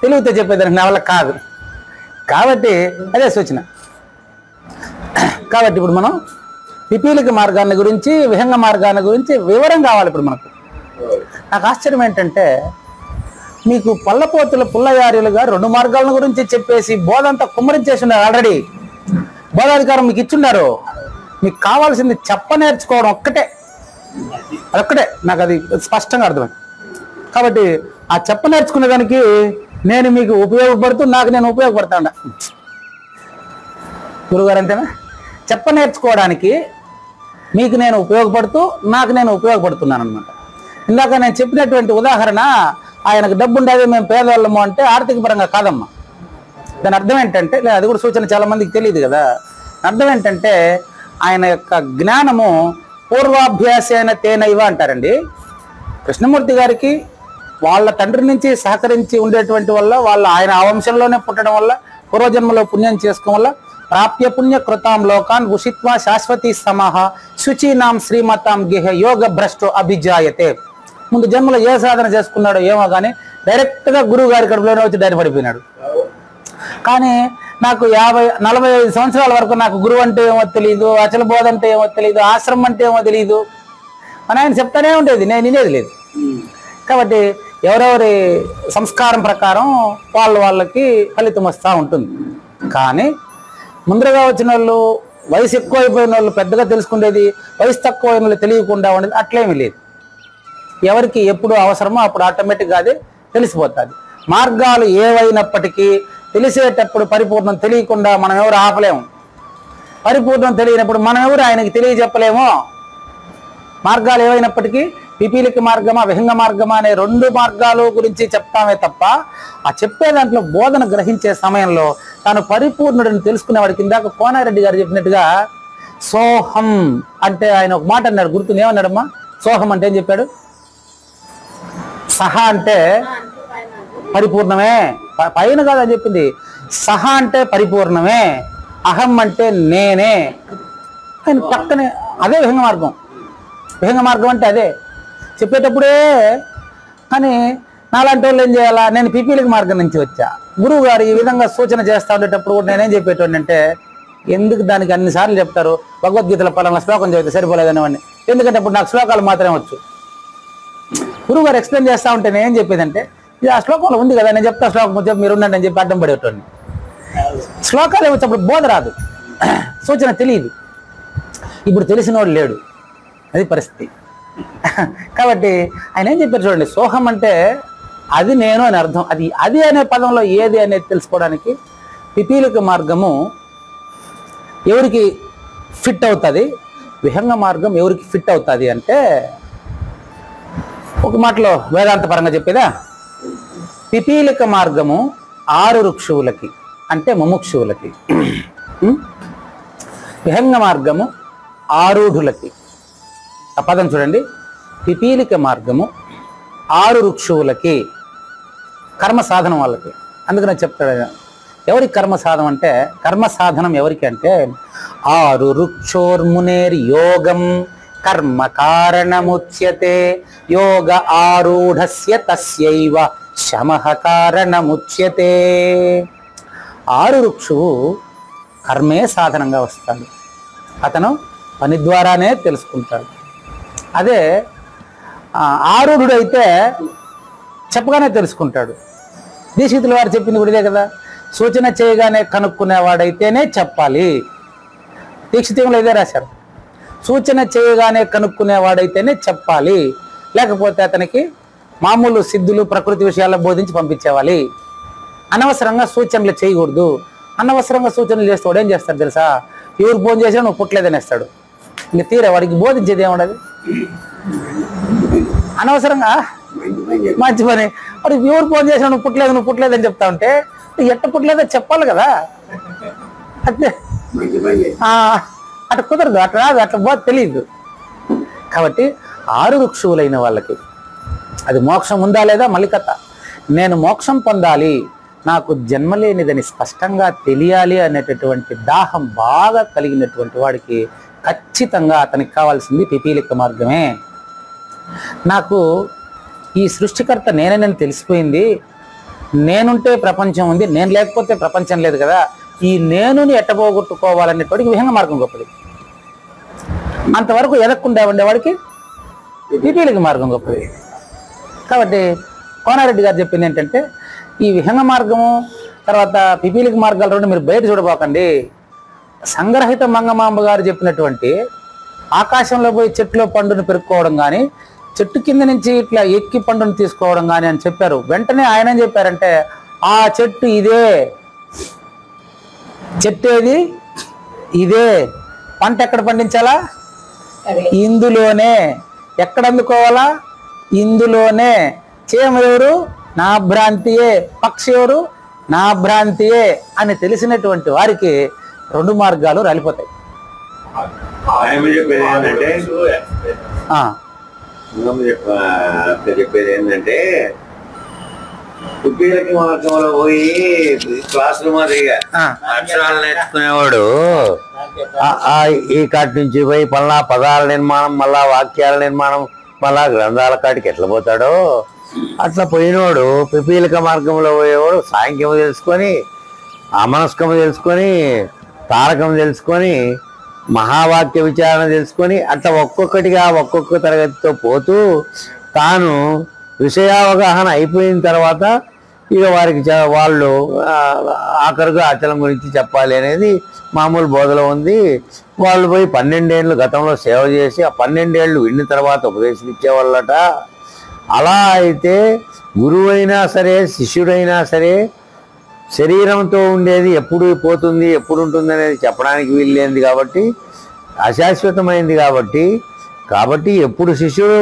తెలివితో చెప్పేదానికి నా వల్ల కాదు. కాబట్టి అదే సూచన. కాబట్టి ఇప్పుడు మనం పిపీలిక మార్గాన్ని గురించి, విహంగ మార్గాన్ని గురించి వివరం కావాలి ఇప్పుడు మనకు. నాకు ఆశ్చర్యం ఏంటంటే మీకు పల్లపోతుల పుల్లయార్యులు గారు 2 మార్గాల గురించి చెప్పేసి బోధంతా కుమ్మరించేసి ఉన్నారు ఆల్రెడీ. బోధాధికారం మీకు ఇచ్చున్నారు. మీకు కావాల్సింది చెప్ప నేర్చుకోవడం అదొక్కటే నాకు అది స్పష్టంగా అర్థమైంది. కాబట్టి ఆ చెప్ప నేర్చుకునే దానికి నేను మీకు ఉపయోగపడుతూ నాకు నేను ఉపయోగపడతాను. గురుగారు అంతేనా? చెప్ప నేర్చుకోవడానికి మీకు నేను ఉపయోగపడుతూ నాకు నేను ఉపయోగపడుతున్నాను అనమాట. ఇందాక నేను చెప్పినటువంటి ఉదాహరణ, ఆయనకు డబ్బు ఉండేది మేము పేదవాళ్ళము అంటే ఆర్థిక పరంగా కాదమ్మా. దాని అర్థం ఏంటంటే, అది కూడా సూచన చాలా మందికి తెలియదు కదా. అర్థం ఏంటంటే ఆయన యొక్క జ్ఞానము పూర్వాభ్యాసేన తేనైవ అంటారండి. కృష్ణమూర్తి గారికి వాళ్ళ తండ్రి నుంచి సహకరించి ఉండేటువంటి వల్ల, ఆయన ఆ వంశంలోనే పుట్టడం వల్ల, పూర్వజన్మలో పుణ్యం చేసుకోవడం వల్ల ప్రాప్య పుణ్య కృతాం లోకాన్ ఉషిత్వా శాశ్వతీ సమాహ శుచీనాం శ్రీమతాం గిహ యోగ భ్రష్టో అభిజాయతే. ముందు జన్మలో ఏ సాధన చేసుకున్నాడో ఏమో కానీ డైరెక్ట్గా గురువు గారి కడుపులోనే వచ్చి డైరెక్ట్ పడిపోయినాడు. కానీ నాకు 45 సంవత్సరాల వరకు నాకు గురువు అంటే ఏమో తెలియదు, అచల బోధ అంటే ఏమో తెలియదు, ఆశ్రమం అంటే ఏమో తెలియదు. మన ఆయన చెప్తానే ఉండేది, నేను వినేది లేదు. కాబట్టి ఎవరెవరి సంస్కారం ప్రకారం వాళ్ళకి ఫలితం వస్తూ ఉంటుంది. కానీ ముందరగా వచ్చిన వాళ్ళు, వయసు ఎక్కువైపోయిన వాళ్ళు పెద్దగా తెలుసుకునేది, వయసు తక్కువైన వాళ్ళు తెలియకుండా ఉండేది అట్లేమీ లేదు. ఎవరికి ఎప్పుడు అవసరమో అప్పుడు ఆటోమేటిక్గా అది తెలిసిపోతుంది. మార్గాలు ఏవైనప్పటికీ తెలిసేటప్పుడు పరిపూర్ణం తెలియకుండా మనం ఎవరు ఆపలేము. పరిపూర్ణం తెలియనప్పుడు మనం ఎవరు ఆయనకి తెలియజెప్పలేము. మార్గాలు ఏవైనప్పటికీ పిపీలిక మార్గమా విహంగ మార్గమా అనే 2 మార్గాలు గురించి చెప్తామే తప్ప, ఆ చెప్పే దాంట్లో బోధన గ్రహించే సమయంలో తాను పరిపూర్ణుడిని తెలుసుకునేవాడికి ఇందాక కోనారెడ్డి గారు చెప్పినట్టుగా సోహం అంటే ఆయన ఒక మాట అన్నాడు, గుర్తుంది. ఏమన్నాడమ్మా? సోహం అంటే ఏం చెప్పాడు? సహ అంటే పరిపూర్ణమే, పైన కాదని చెప్పింది. సహ అంటే పరిపూర్ణమే, అహం అంటే నేనే. ఆయన పక్కనే అదే విహంగ మార్గం. విహంగ మార్గం అంటే అదే చెప్పేటప్పుడే. కానీ నాలాంటి వాళ్ళు ఏం చేయాలా? నేను పిపీలిక మార్గం నుంచి వచ్చా. గురువు గారు ఈ విధంగా సూచన చేస్తూ ఉండేటప్పుడు కూడా నేనేం చెప్పేటోడిని అంటే, ఎందుకు దానికి అన్నిసార్లు చెప్తారు? భగవద్గీతలో పలానా శ్లోకం చదివితే సరిపోలేదనేవాడిని. ఎందుకంటే అప్పుడు నాకు శ్లోకాలు మాత్రమే వచ్చు. గురువు గారు ఎక్స్ప్లెయిన్ చేస్తూ ఉంటే నేను ఏం చెప్పేదంటే, ఇది ఆ శ్లోకంలో ఉంది కదా, నేను చెప్తా శ్లోకం చెప్పి మీరు ఉండండి అని చెప్పి అడ్డం పడేటోడిని. శ్లోకాలు వచ్చేప్పుడు బోధ రాదు, సూచన తెలియదు. ఇప్పుడు తెలిసిన వాడు లేడు, అది పరిస్థితి. కాబట్టి ఆయన ఏం చెప్పారు చూడండి, సోహం అంటే అది నేను అని అర్థం. అది అనే పదంలో ఏది అనేది తెలుసుకోవడానికి పిపీలిక మార్గము ఎవరికి ఫిట్ అవుతుంది, విహంగ మార్గం ఎవరికి ఫిట్ అవుతుంది అంటే, ఒక మాటలో వేదాంత పరంగా చెప్పేదా, పిపీలిక మార్గము 6 రుక్షువులకి అంటే ముముక్షువులకి, విహంగ మార్గము ఆరూఢులకి. ఆ పదం చూడండి, పిపీలిక మార్గము 6 రుక్షువులకి, కర్మ సాధనం వాళ్ళకి. అందుకనే చెప్తాడు ఎవరికి కర్మ సాధనం అంటే, కర్మ సాధనం ఎవరికి అంటే 6 రుక్షోర్మునేర్ యోగం కర్మ కారణముచ్యతే యోగ ఆరూఢస్య తస్యైవ శమః కారణముచ్యతే. 6 రుక్షువు కర్మే సాధనంగా వస్తాడు. అతను పని ద్వారానే తెలుసుకుంటాడు. అదే ఆరూఢుడైతే చెప్పగానే తెలుసుకుంటాడు. దీక్షితుల వారు చెప్పింది కూడా ఇదే కదా, సూచన చేయగానే కనుక్కునేవాడైతేనే చెప్పాలి. దీక్షితంలో ఇదే రాశారు, సూచన చేయగానే కనుక్కునేవాడైతేనే చెప్పాలి, లేకపోతే అతనికి మామూలు సిద్ధులు ప్రకృతి విషయాల్లో బోధించి పంపించేవాలి. అనవసరంగా సూచనలు చేయకూడదు. అనవసరంగా సూచనలు చేస్తే వాడు ఏం చేస్తాడు తెలుసా, ఎవరు ఫోన్ చేసినా నువ్వు పుట్టలేదనేస్తాడు. ఇంక తీరా వాడికి బోధించేది ఏముండదు. అనవసరంగా మంచి పని, వాడికి ఎవరు ఫోన్ చేసినా నువ్వు పుట్టలేదు అని చెప్తా ఉంటే ఎట్ట పుట్టలేదో చెప్పాలి కదా. అంతే, అట్లా కుదరదు, అట్లా రాదు, అట్లా బోధ తెలియదు. కాబట్టి 6 రుక్షువులైన వాళ్ళకి అది మోక్షం ఉందా లేదా మళ్ళీ కథ. నేను మోక్షం పొందాలి, నాకు జన్మలేనిదని స్పష్టంగా తెలియాలి అనేటటువంటి దాహం బాగా కలిగినటువంటి వాడికి ఖచ్చితంగా అతనికి కావాల్సింది పిపీలిక మార్గమే. నాకు ఈ సృష్టికర్త నేనని తెలిసిపోయింది, నేనుంటే ప్రపంచం ఉంది, నేను లేకపోతే ప్రపంచం లేదు కదా, ఈ నేనుని ఎట్టబోగొట్టుకోవాలనేటువంటి విహంగ మార్గం గొప్పది. అంతవరకు ఎదక్కుండా ఉండేవాడికి పిపీలిక మార్గం గొప్పది. కాబట్టి కోనారెడ్డి గారు చెప్పింది ఏంటంటే, ఈ విహంగ మార్గము తర్వాత పిపీలిక మార్గాలు రెండు మీరు బయట చూడబోకండి. సంగ్రహిత మంగమాంబ గారు చెప్పినటువంటి ఆకాశంలో పోయి చెట్టులో పండును పెరుక్కోవడం కానీ, చెట్టు కింద నుంచి ఇట్లా ఎక్కి పండును తీసుకోవడం కానీ అని చెప్పారు. వెంటనే ఆయన ఏం చెప్పారంటే, ఆ చెట్టు ఇదే, చెట్టు ఏది ఇదే, పంట ఎక్కడ పండించాలా ఇందులోనే, ఎక్కడ అందుకోవాలా ఇందులోనే, చీమ ఎవరు నా భ్రాంతియే, పక్షి ఎవరు నా భ్రాంతియే అని తెలిసినటువంటి వారికి 2 మార్గాలు రాలిపోతాయి. చెప్పేది ఏంటంటే, పిపీలిక మార్గంలో పోయి క్లాసులు మాదిరిగా అక్షరాలు నేర్చుకునేవాడు ఈ కాటి నుంచి పోయి పల్లా పదాల నిర్మాణం, మళ్ళా వాక్యాల నిర్మాణం, మళ్ళా గ్రంథాల కాటికి ఎట్లా పోతాడో అట్లా పోయినోడు పిపీలిక మార్గంలో పోయేవాడు సాంఖ్యము తెలుసుకొని, అమనస్కము తెలుసుకొని, తారకం తెలుసుకొని, మహావాక్య విచారణ తెలుసుకొని అట్లా ఒక్కొక్కటిగా ఒక్కొక్క తరగతితో పోతూ తాను విషయావగాహన అయిపోయిన తర్వాత ఇక వారికి వాళ్ళు ఆఖరుగా అచలం గురించి చెప్పాలి అనేది మామూలు బోధలో ఉంది. వాళ్ళు పోయి 12 ఏళ్ళు గతంలో సేవ చేసి ఆ 12 ఏళ్ళు విన్న తర్వాత ఉపదేశం ఇచ్చేవాళ్ళట. అలా అయితే గురువైనా సరే శిష్యుడైనా సరే శరీరంతో ఉండేది ఎప్పుడు పోతుంది ఎప్పుడు ఉంటుంది అనేది చెప్పడానికి వీల్లేంది కాబట్టి, అశాశ్వతమైంది కాబట్టి ఎప్పుడు శిష్యుడు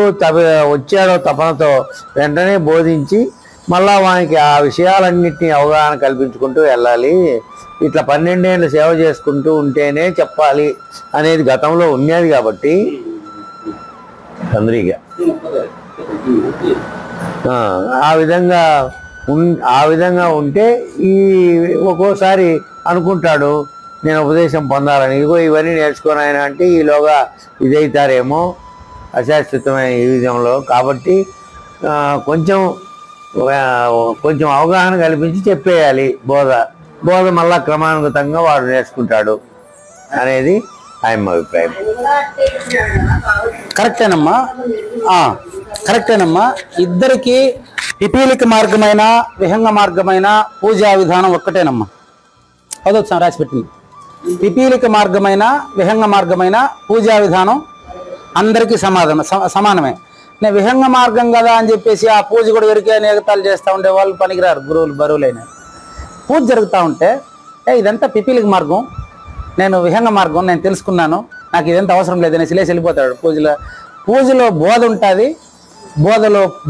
వచ్చాడో తపనతో వెంటనే బోధించి మళ్ళా వానికి ఆ విషయాలన్నింటినీ అవగాహన కల్పించుకుంటూ వెళ్ళాలి. ఇట్లా 12 ఏళ్ళు సేవ చేసుకుంటూ ఉంటేనే చెప్పాలి అనేది గతంలో ఉన్నది కాబట్టి చంద్రిగా ఆ విధంగా ఉంటే ఈ ఒక్కోసారి అనుకుంటాడు నేను ఉపదేశం పొందాలని, ఇగో ఇవన్నీ నేర్చుకొని ఆయన అంటే ఈలోగా ఇదైతారేమో అశాశ్వతమైన ఈ విధంలో. కాబట్టి కొంచెం అవగాహన కల్పించి చెప్పేయాలి బోధ మళ్ళా క్రమానుగతంగా వాడు నేర్చుకుంటాడు అనేది ఆయన అభిప్రాయం. కరెక్టేనమ్మా. ఇద్దరికి పిపీలిక మార్గమైన విహంగ మార్గమైన పూజా విధానం ఒక్కటేనమ్మా. అదొకసారి రాసి పెట్టింది. పిపీలిక మార్గమైన విహంగ మార్గమైన పూజా విధానం అందరికీ సమానమే. నేను విహంగ మార్గం కదా అని చెప్పేసి ఆ పూజ కూడా ఎరికే నిగతాలు చేస్తూ ఉండే వాళ్ళు పనికిరారు, గురువులు బరువులైన. పూజ జరుగుతూ ఉంటే ఇదంతా పిపీలిక మార్గం, నేను విహంగ మార్గం నేను తెలుసుకున్నాను, నాకు ఇదంతా అవసరం లేదని సిలేసి వెళ్ళిపోతాడు. పూజలో బోధ ఉంటుంది,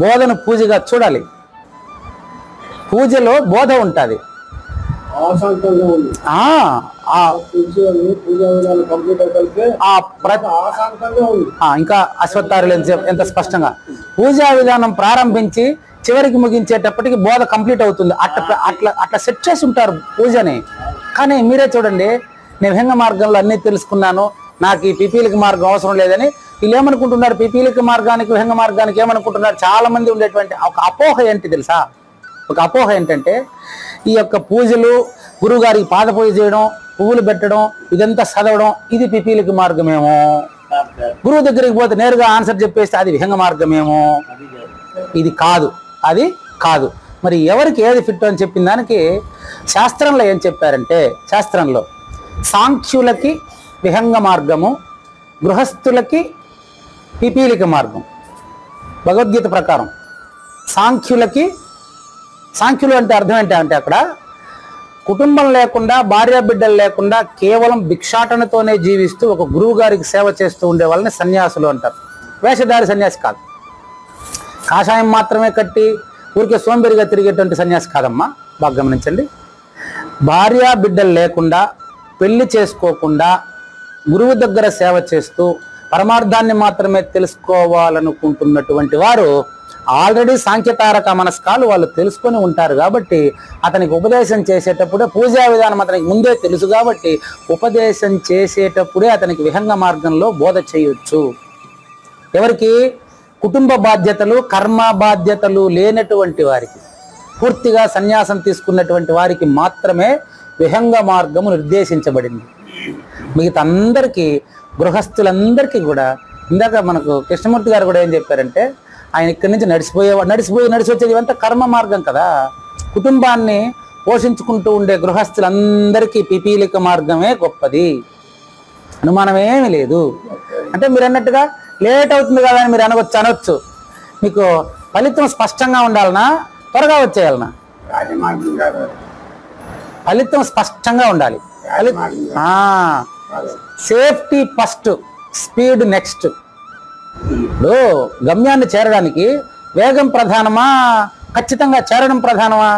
బోధను పూజగా చూడాలి. పూజలో బోధ ఉంటుంది. ఇంకా అశ్వత్థారులు ఎంత స్పష్టంగా పూజా విధానం ప్రారంభించి చివరికి ముగించేటప్పటికి బోధ కంప్లీట్ అవుతుంది. అట్లా సెట్ చేసి ఉంటారు పూజని. కానీ మీరే చూడండి, నేను విహంగ మార్గంలో అన్ని తెలుసుకున్నాను, నాకు ఈ పిపీలిక మార్గం అవసరం లేదని వీళ్ళు ఏమనుకుంటున్నారు? పిపీలిక మార్గానికి విహంగ మార్గానికి ఏమనుకుంటున్నారు? చాలా మంది ఉండేటువంటి ఒక అపోహ ఏంటి తెలుసా? ఒక అపోహ ఏంటంటే ఈ యొక్క పూజలు, గురువు గారికి పాద పూజ చేయడం, పువ్వులు పెట్టడం, ఇదంతా చదవడం, ఇది పిపీలిక మార్గమేమో. గురువు దగ్గరికి పోతే నేరుగా ఆన్సర్ చెప్పేస్తే అది విహంగ మార్గమేమో. ఇది కాదు, అది కాదు. మరి ఎవరికి ఏది ఫిట్ అని చెప్పిన దానికి శాస్త్రంలో ఏం చెప్పారంటే, శాస్త్రంలో సాంఖ్యులకి విహంగ మార్గము, గృహస్థులకి పిపీలిక మార్గం. భగవద్గీత ప్రకారం సాంఖ్యులు అంటే అర్థం ఏంటంటే అక్కడ కుటుంబం లేకుండా, భార్య బిడ్డలు లేకుండా కేవలం భిక్షాటనతోనే జీవిస్తూ ఒక గురువు గారికి సేవ చేస్తూ ఉండే వాళ్ళని సన్యాసులు అంటారు. వేషధారి సన్యాసి కాదు, కాషాయం మాత్రమే కట్టి ఊరికే సోంబేరిగా తిరిగేటువంటి సన్యాసి కాదమ్మా. బాగా గమనించండి. భార్య బిడ్డలు లేకుండా, పెళ్లి చేసుకోకుండా గురువు దగ్గర సేవ చేస్తూ పరమార్థాన్ని మాత్రమే తెలుసుకోవాలనుకుంటున్నటువంటి వారు ఆల్రెడీ సాంఖ్యతారక మనస్కాలు వాళ్ళు తెలుసుకొని ఉంటారు కాబట్టి అతనికి ఉపదేశం చేసేటప్పుడే పూజా విధానం అతనికి ముందే తెలుసు కాబట్టి ఉపదేశం చేసేటప్పుడే అతనికి విహంగ మార్గంలో బోధ చేయొచ్చు. ఎవరికి? కుటుంబ బాధ్యతలు, కర్మ బాధ్యతలు లేనటువంటి వారికి, పూర్తిగా సన్యాసం తీసుకున్నటువంటి వారికి మాత్రమే విహంగ మార్గము నిర్దేశించబడింది. మిగతా అందరికీ, గృహస్థులందరికీ కూడా ఇందాక మనకు కృష్ణమూర్తి గారు కూడా ఏం చెప్పారంటే, ఆయన ఇక్కడి నుంచి నడిచి వచ్చేది ఇవంతా కర్మ మార్గం కదా. కుటుంబాన్ని పోషించుకుంటూ ఉండే గృహస్థులందరికీ పిపీలిక మార్గమే గొప్పది, అనుమానమేమి లేదు. అంటే మీరు అన్నట్టుగా లేట్ అవుతుంది కదా అని మీరు అనొచ్చు. మీకు ఫలితం స్పష్టంగా ఉండాలనా, త్వరగా వచ్చేయాలనా? ఫలితం స్పష్టంగా ఉండాలి. Safety first, speed next. ఇప్పుడు గమ్యాన్ని చేరడానికి వేగం ప్రధానమా, ఖచ్చితంగా చేరడం ప్రధానమా?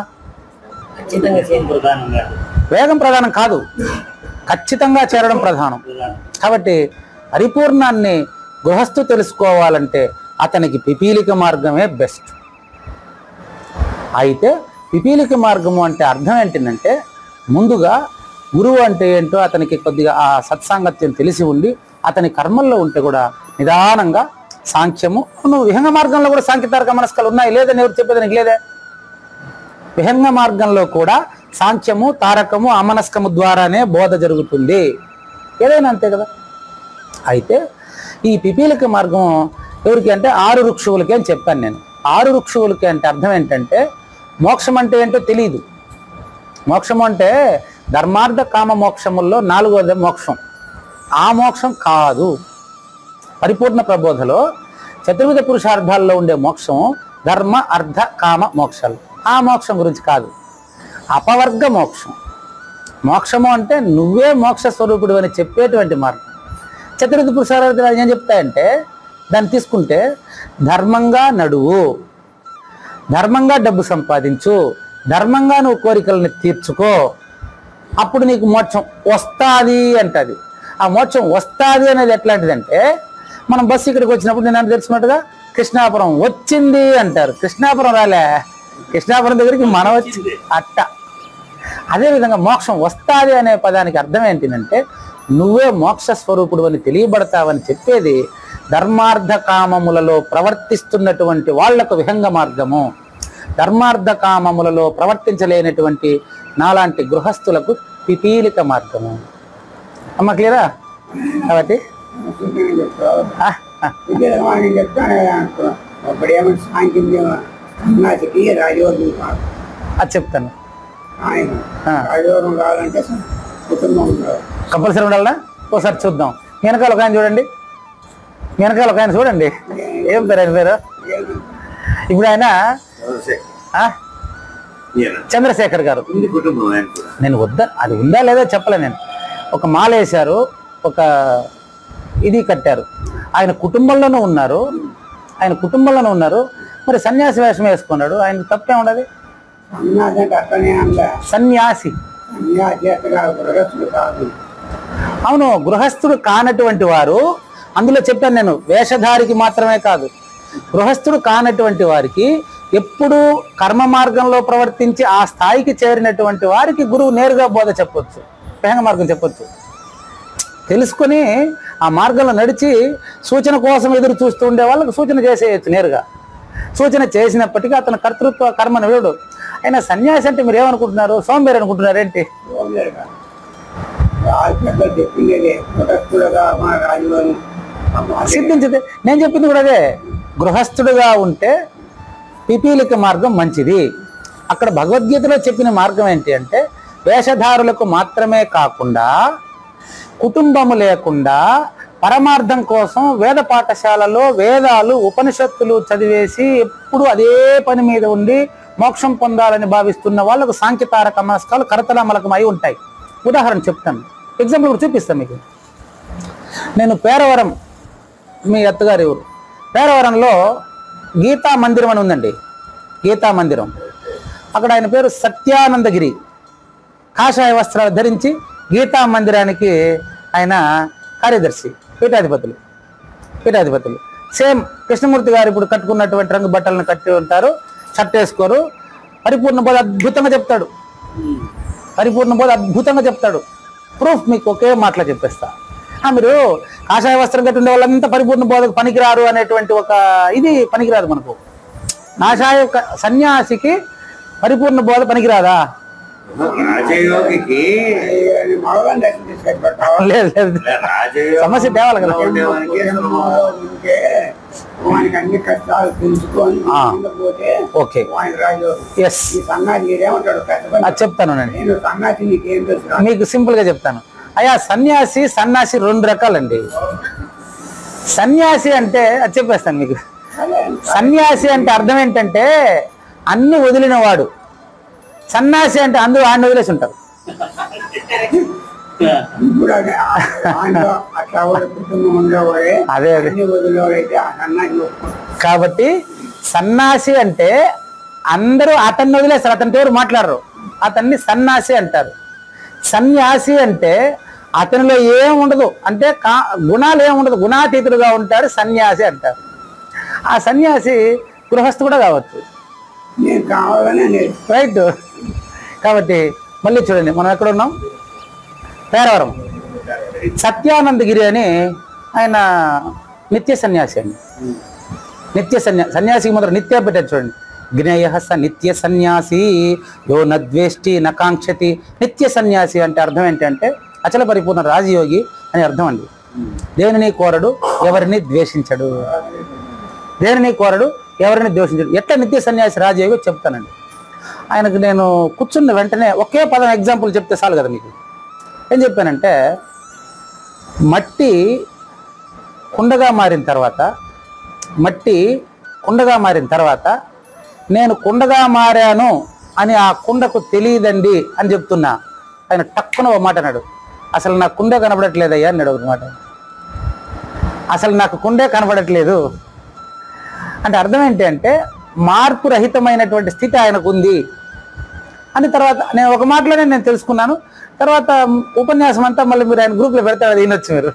వేగం ప్రధానం కాదు, ఖచ్చితంగా చేరడం ప్రధానం. కాబట్టి పరిపూర్ణాన్ని గృహస్థు తెలుసుకోవాలంటే అతనికి పిపీలిక మార్గమే బెస్ట్. అయితే పిపీలిక మార్గము అంటే అర్థం ఏంటంటే, ముందుగా గురువు అంటే ఏంటో అతనికి కొద్దిగా ఆ సత్సాంగత్యం తెలిసి ఉండి అతని కర్మల్లో ఉంటే కూడా నిదానంగా సాంఖ్యము, నువ్వు విహంగ మార్గంలో కూడా సాంఖ్యతారక మనస్కాలు ఉన్నాయి, లేదని ఎవరు చెప్పేది నీకు లేదే? విహంగ మార్గంలో కూడా సాంఖ్యము, తారకము, అమనస్కము ద్వారానే బోధ జరుగుతుంది, ఏదైనా అంతే కదా. అయితే ఈ పిపీలిక మార్గం ఎవరికి అంటే 6 ఋక్షువులకి అని చెప్పాను నేను. 6 ఋక్షువులకి అంటే అర్థం ఏంటంటే, మోక్షం అంటే ఏంటో తెలియదు. మోక్షము అంటే ధర్మార్థ కామ మోక్షముల్లో 4వది మోక్షం. ఆ మోక్షం కాదు. పరిపూర్ణ ప్రబోధలో చతుర్విధ పురుషార్థాల్లో ఉండే మోక్షం ధర్మ, అర్థ, కామ మోక్షాలు. ఆ మోక్షం గురించి కాదు, అపవర్గ మోక్షం. మోక్షము అంటే నువ్వే మోక్ష స్వరూపుడు అని చెప్పేటువంటి మార్గం. చతుర్విధ పురుషార్థాలు ఏం చెప్తాయంటే, దాన్ని తీసుకుంటే ధర్మంగా నడువు, ధర్మంగా డబ్బు సంపాదించు, ధర్మంగా నువ్వు కోరికలను తీర్చుకో, అప్పుడు నీకు మోక్షం వస్తుంది అంటది. ఆ మోక్షం వస్తుంది అనేది ఎట్లాంటిదంటే, మనం బస్సు ఇక్కడికి వచ్చినప్పుడు నేను తెలుసుకున్నట్టుగా కృష్ణాపురం వచ్చింది అంటారు. కృష్ణాపురం రాలే, కృష్ణాపురం దగ్గరికి మనం వచ్చి అట్ట. అదేవిధంగా మోక్షం వస్తుంది అనే పదానికి అర్థం ఏంటంటే, నువ్వే మోక్ష స్వరూపుడు అని తెలియబడతావని చెప్పేది. ధర్మార్థ కామములలో ప్రవర్తిస్తున్నటువంటి వాళ్లకు విహంగ మార్గము, ధర్మార్థ కామములలో ప్రవర్తించలేనటువంటి నాలాంటి గృహస్థులకు పిపీలిక మార్గము. అమ్మ క్లియరా? కాబట్టి అది చెప్తాను. కంపల్సరీ ఉండాలనా? ఒకసారి చూద్దాం. వెనకాల ఒక ఆయన చూడండి, వెనకాల ఒక ఆయన చూడండి. ఏం పేరు ఆయన పేరు? ఇప్పుడు ఆయన చంద్రశేఖర్ గారు. నేను అది ఉందా లేదా చెప్పలే. నేను ఒక మాల వేశారు, ఒక ఇది కట్టారు. ఆయన కుటుంబంలోనూ ఉన్నారు, మరి సన్యాసి వేషం వేసుకున్నాడు. ఆయన తప్పే ఉండదు. సన్యాసి అవును, గృహస్థుడు కానటువంటి వారు. అందులో చెప్పాను నేను, వేషధారికి మాత్రమే కాదు, గృహస్థుడు కానటువంటి వారికి ఎప్పుడు కర్మ మార్గంలో ప్రవర్తించి ఆ స్థాయికి చేరినటువంటి వారికి గురువు నేరుగా బోధ చెప్పొచ్చు, విహంగ మార్గం చెప్పొచ్చు. తెలుసుకొని ఆ మార్గంలో నడిచి సూచన కోసం ఎదురు చూస్తూ ఉండే వాళ్ళకి సూచన చేసేయచ్చు. నేరుగా సూచన చేసినప్పటికీ అతను కర్తృత్వ కర్మను వేడు. అయినా సన్యాసి అంటే మీరు ఏమనుకుంటున్నారు? సోంబేరు అనుకుంటున్నారు ఏంటి? సిద్ధించదే. నేను చెప్పింది కూడా అదే. గృహస్థుడుగా ఉంటే పిపీలిక మార్గం మంచిది. అక్కడ భగవద్గీతలో చెప్పిన మార్గం ఏంటి అంటే వేషధారులకు మాత్రమే కాకుండా కుటుంబము లేకుండా పరమార్థం కోసం వేద పాఠశాలలో వేదాలు ఉపనిషత్తులు చదివేసి ఎప్పుడు అదే పని మీద ఉండి మోక్షం పొందాలని భావిస్తున్న వాళ్ళకు సాంఖ్యతారక మనస్కాలు కరతలామలకమై ఉంటాయి. ఉదాహరణ చెప్తాను, ఎగ్జాంపుల్ కూడా చూపిస్తాను మీకు. నేను పేరవరం, మీ అత్తగారి ఊరు పేరవరంలో గీతా మందిరం అని ఉందండి. గీతా మందిరం, అక్కడ ఆయన పేరు సత్యానందగిరి. కాషాయ వస్త్రాలు ధరించి గీతా మందిరానికి ఆయన కార్యదర్శి, పీఠాధిపతులు. సేమ్ కృష్ణమూర్తి గారు ఇప్పుడు కట్టుకున్నటువంటి రంగు బట్టలను కట్టి ఉంటారు, షర్ట్ వేసుకోరు. పరిపూర్ణ బోధ అద్భుతంగా చెప్తాడు, ప్రూఫ్ మీకు ఒకే మాటలో చెప్పేస్తా. మీరు కాషాయ వస్త్రం కట్టి ఉండే వాళ్ళంతా పరిపూర్ణ బోధకు పనికిరారు అనేటువంటి ఒక ఇది పనికిరాదు మనకు. కాషాయ సన్యాసికి పరిపూర్ణ బోధ పనికిరాదా? రాజయోగికి లేదు లేదు, సమస్య తేవాలి కదా. అన్ని కష్టాలు తెలుసుకొని ఓకే, ఎస్ చెప్తాను నేను, మీకు సింపుల్ గా చెప్తాను. అయ్యా సన్యాసి 2 రకాలండి. సన్యాసి అంటే అది చెప్పేస్తాను మీకు. సన్యాసి అంటే అర్థం ఏంటంటే అన్ని వదిలినవాడు. సన్యాసి అంటే అందరూ ఆయన వదిలేసి ఉంటారు. అదే అదే కాబట్టి సన్యాసి అంటే అందరూ అతన్ని వదిలేస్తారు, అతనితో ఎవరు మాట్లాడరు, అతన్ని సన్యాసి అంటారు. సన్యాసి అంటే అతనిలో ఏం ఉండదు, అంటే గుణాలు ఏం ఉండదు, గుణాతీతుడుగా ఉంటాడు, సన్యాసి అంటారు. ఆ సన్యాసి గృహస్థు కూడా కావచ్చు, రైట్. కాబట్టి మళ్ళీ చూడండి, మనం ఎక్కడ ఉన్నాం? పేరవరం. సత్యానందగిరి అని ఆయన నిత్య సన్యాసి అండి. సన్యాసికి మొదలు నిత్య పెట్టారు చూడండి. జ్ఞేయ స నిత్య సన్యాసి యో నద్వేష్టి నకాంక్షతి. నిత్య సన్యాసి అంటే అర్థం ఏంటంటే అచల పరిపూర్ణ రాజయోగి అని అర్థం అండి. దేనిని కోరడు, ఎవరిని ద్వేషించడు. ఎట్లా నిత్య సన్యాసి రాజయోగి చెప్తానండి. ఆయనకు నేను కూర్చున్న వెంటనే ఒకే పదం ఎగ్జాంపుల్ చెప్తే చాలు కదా మీకు. ఏం చెప్పానంటే, మట్టి కుండగా మారిన తర్వాత నేను కుండగా మారాను అని ఆ కుండకు తెలియదండి అని చెప్తున్నా. ఆయన టక్కున ఒక మాట అన్నాడు, అసలు నాకు కుండే కనబడట్లేదయ్యా అన్నాడు ఒక మాట. అసలు నాకు కుండే కనబడట్లేదు అంటే అర్థం ఏంటి అంటే మార్పు రహితమైనటువంటి స్థితి ఆయనకు ఉంది అని. తర్వాత నేను ఒక మాటలోనే నేను తెలుసుకున్నాను. తర్వాత ఉపన్యాసం అంతా మళ్ళీ మీరు ఆయన గ్రూప్లో పెడతాడు, అది వినొచ్చు మీరు.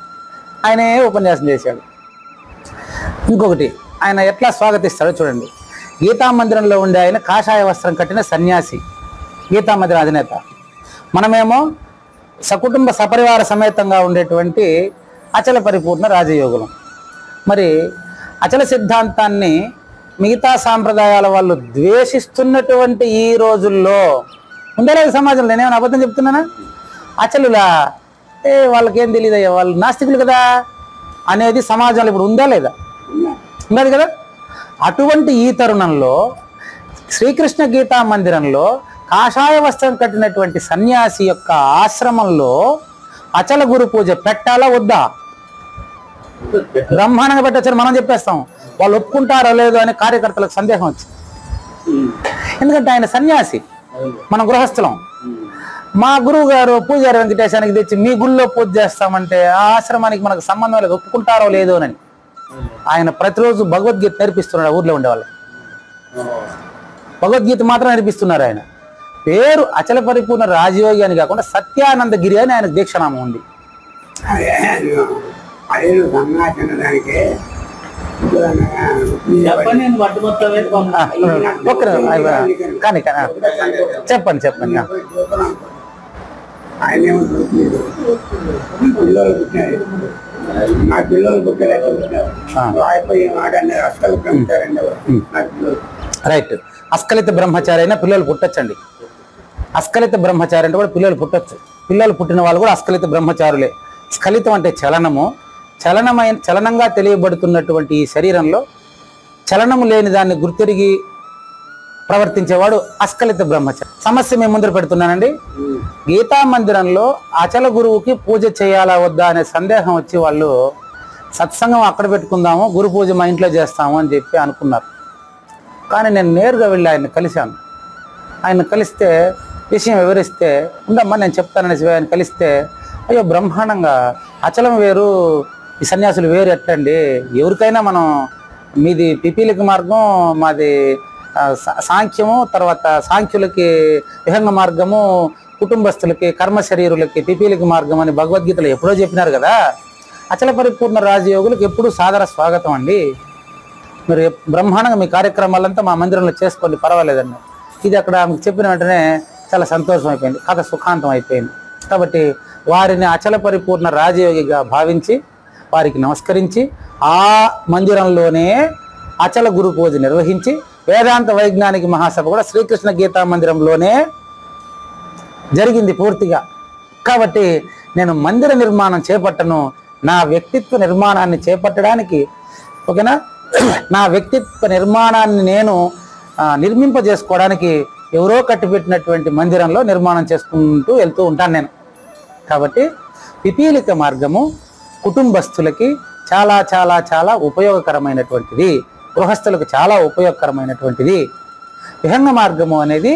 ఆయనే ఉపన్యాసం చేశాడు. ఇంకొకటి, ఆయన ఎట్లా స్వాగతిస్తాడో చూడండి. గీతా మందిరంలో ఉండే ఆయన కాషాయ వస్త్రం కట్టిన సన్యాసి, గీతా మందిరం అధినేత. మనమేమో సకుటుంబ సపరివార సమేతంగా ఉండేటువంటి అచల పరిపూర్ణ రాజయోగులం. మరి అచల సిద్ధాంతాన్ని మిగతా సాంప్రదాయాల వాళ్ళు ద్వేషిస్తున్నటువంటి ఈ రోజుల్లో ఉందా లేదు సమాజంలో? నేనేమైనా అబద్ధం చెప్తున్నానా? అచలులా వాళ్ళకేం తెలియదు, వాళ్ళు నాస్తికులు కదా అనేది సమాజంలో ఇప్పుడు ఉందా లేదా? ఉన్నది కదా. అటువంటి ఈ తరుణంలో శ్రీకృష్ణ గీతా మందిరంలో కాషాయ వస్త్రం కట్టినటువంటి సన్యాసి యొక్క ఆశ్రమంలో అచల గురు పూజ పెట్టాలా వద్దా? బ్రహ్మాండంగా పెట్టచ్చని మనం చెప్పేస్తాం. వాళ్ళు ఒప్పుకుంటారో లేదో అని కార్యకర్తలకు సందేహం వచ్చింది. ఎందుకంటే ఆయన సన్యాసి, మనం గృహస్థలం. మా గురువు గారు పూజారి వెంకటేశానికి తెచ్చి మీ గుళ్ళో పూజ చేస్తామంటే ఆ ఆశ్రమానికి మనకు సంబంధం లేదు, ఒప్పుకుంటారో లేదో అని. ఆయన ప్రతిరోజు భగవద్గీత నేర్పిస్తున్నాడు ఊర్లో ఉండేవాళ్ళు. భగవద్గీత మాత్రం నేర్పిస్తున్నారు. ఆయన పేరు అచల పరిపూర్ణ రాజయోగి అని కాకుండా సత్యానందగిరి అని ఆయన దీక్షనామం ఉంది. చెప్పండి చెప్పండి. రైట్. అస్కలిత బ్రహ్మచారి అయినా పిల్లలు పుట్టచ్చండి. అస్కలిత బ్రహ్మచారి అంటే కూడా పిల్లలు పుట్టచ్చు. పిల్లలు పుట్టిన వాళ్ళు కూడా అస్కలిత బ్రహ్మచారులే. స్ఖలితం అంటే చలనము. చలనంగా తెలియబడుతున్నటువంటి ఈ శరీరంలో చలనము లేని దాన్ని గుర్తిరిగి ప్రవర్తించేవాడు అస్కలిత బ్రహ్మచారి. సమస్య మేము ముందర పెడుతున్నానండి. గీతా మందిరంలో అచల గురువుకి పూజ చేయాలా వద్దా అనే సందేహం వచ్చి వాళ్ళు సత్సంగం అక్కడ పెట్టుకుందాము, గురు పూజ మా ఇంట్లో చేస్తాము అని చెప్పి అనుకున్నారు. కానీ నేను నేరుగా వెళ్ళి ఆయన్ని కలిశాను. ఆయన కలిస్తే విషయం వివరిస్తే, ఉండమ్మా నేను చెప్తాననేసి ఆయన కలిస్తే, అయ్యో బ్రహ్మాండంగా అచలం వేరు ఈ సన్యాసులు వేరు ఎట్టండి, ఎవరికైనా మనం మీది పిపీలిక మార్గం, మాది సాంఖ్యము, తర్వాత సాంఖ్యులకి విహంగ మార్గము, కుటుంబస్తులకి కర్మ శరీరులకి పిపీలిక మార్గం అని భగవద్గీతలో ఎప్పుడో చెప్పినారు కదా. అచల పరిపూర్ణ రాజయోగులకు ఎప్పుడూ సాదర స్వాగతం అండి, మీరు బ్రహ్మాండంగా మీ కార్యక్రమాలంతా మా మందిరంలో చేసుకోండి, పర్వాలేదండి. ఇది అక్కడ చెప్పిన వెంటనే చాలా సంతోషం అయిపోయింది, కథ సుఖాంతం అయిపోయింది. కాబట్టి వారిని అచల పరిపూర్ణ రాజయోగిగా భావించి వారికి నమస్కరించి ఆ మందిరంలోనే అచల గురు పూజ నిర్వహించి వేదాంత వైజ్ఞానిక మహాసభ కూడా శ్రీకృష్ణ గీతా మందిరంలోనే జరిగింది పూర్తిగా. కాబట్టి నేను మందిర నిర్మాణం చేపట్టను, నా వ్యక్తిత్వ నిర్మాణాన్ని చేపట్టడానికి, ఓకేనా, నా వ్యక్తిత్వ నిర్మాణాన్ని నేను నిర్మింపజేసుకోవడానికి ఎవరో కట్టిపెట్టినటువంటి మందిరంలో నిర్మాణం చేసుకుంటూ వెళ్తూ ఉంటాను నేను. కాబట్టి పిపీలిక మార్గము కుటుంబస్తులకి చాలా చాలా చాలా ఉపయోగకరమైనటువంటిది, గృహస్థులకు చాలా ఉపయోగకరమైనటువంటిది. విహంగ మార్గము అనేది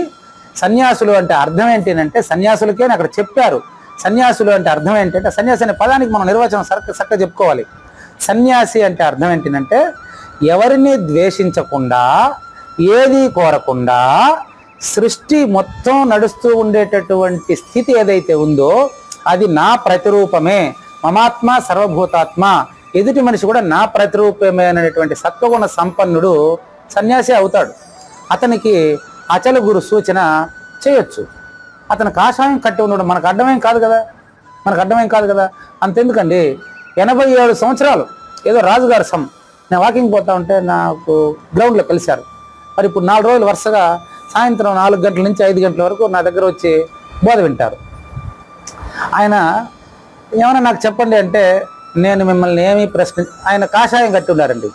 సన్యాసులు అంటే అర్థం ఏంటంటే, సన్యాసులకే అక్కడ చెప్పారు. సన్యాసులు అంటే అర్థం ఏంటంటే, సన్యాసి అనే పదానికి మనం నిర్వచనం చక్కగా చెప్పుకోవాలి. సన్యాసి అంటే అర్థం ఏంటంటే, ఎవరిని ద్వేషించకుండా, ఏది కోరకుండా సృష్టి మొత్తం నడుస్తూ ఉండేటటువంటి స్థితి ఏదైతే ఉందో అది నా ప్రతిరూపమే, మమాత్మ సర్వభూతాత్మ, ఎదుటి మనిషి కూడా నా ప్రతిరూపమే అనేటువంటి సత్వగుణ సంపన్నుడు సన్యాసి అవుతాడు. అతనికి అచల గురు సూచన చేయొచ్చు. అతను కాషాయం కట్టి ఉండడం మనకు అడ్డమేం కాదు కదా, అంతెందుకండి. 87 సంవత్సరాలు ఏదో రాజుగారు నేను వాకింగ్ పోతా ఉంటే నాకు గ్రౌండ్లో కలిశారు. మరి ఇప్పుడు 4 రోజులు వరుసగా సాయంత్రం 4 గంటల నుంచి 5 గంటల వరకు నా దగ్గర వచ్చి బోధ వింటారు. ఆయన ఏమైనా నాకు చెప్పండి అంటే నేను మిమ్మల్ని ఏమీ ఆయన కాషాయం కట్టి ఉన్నారండి,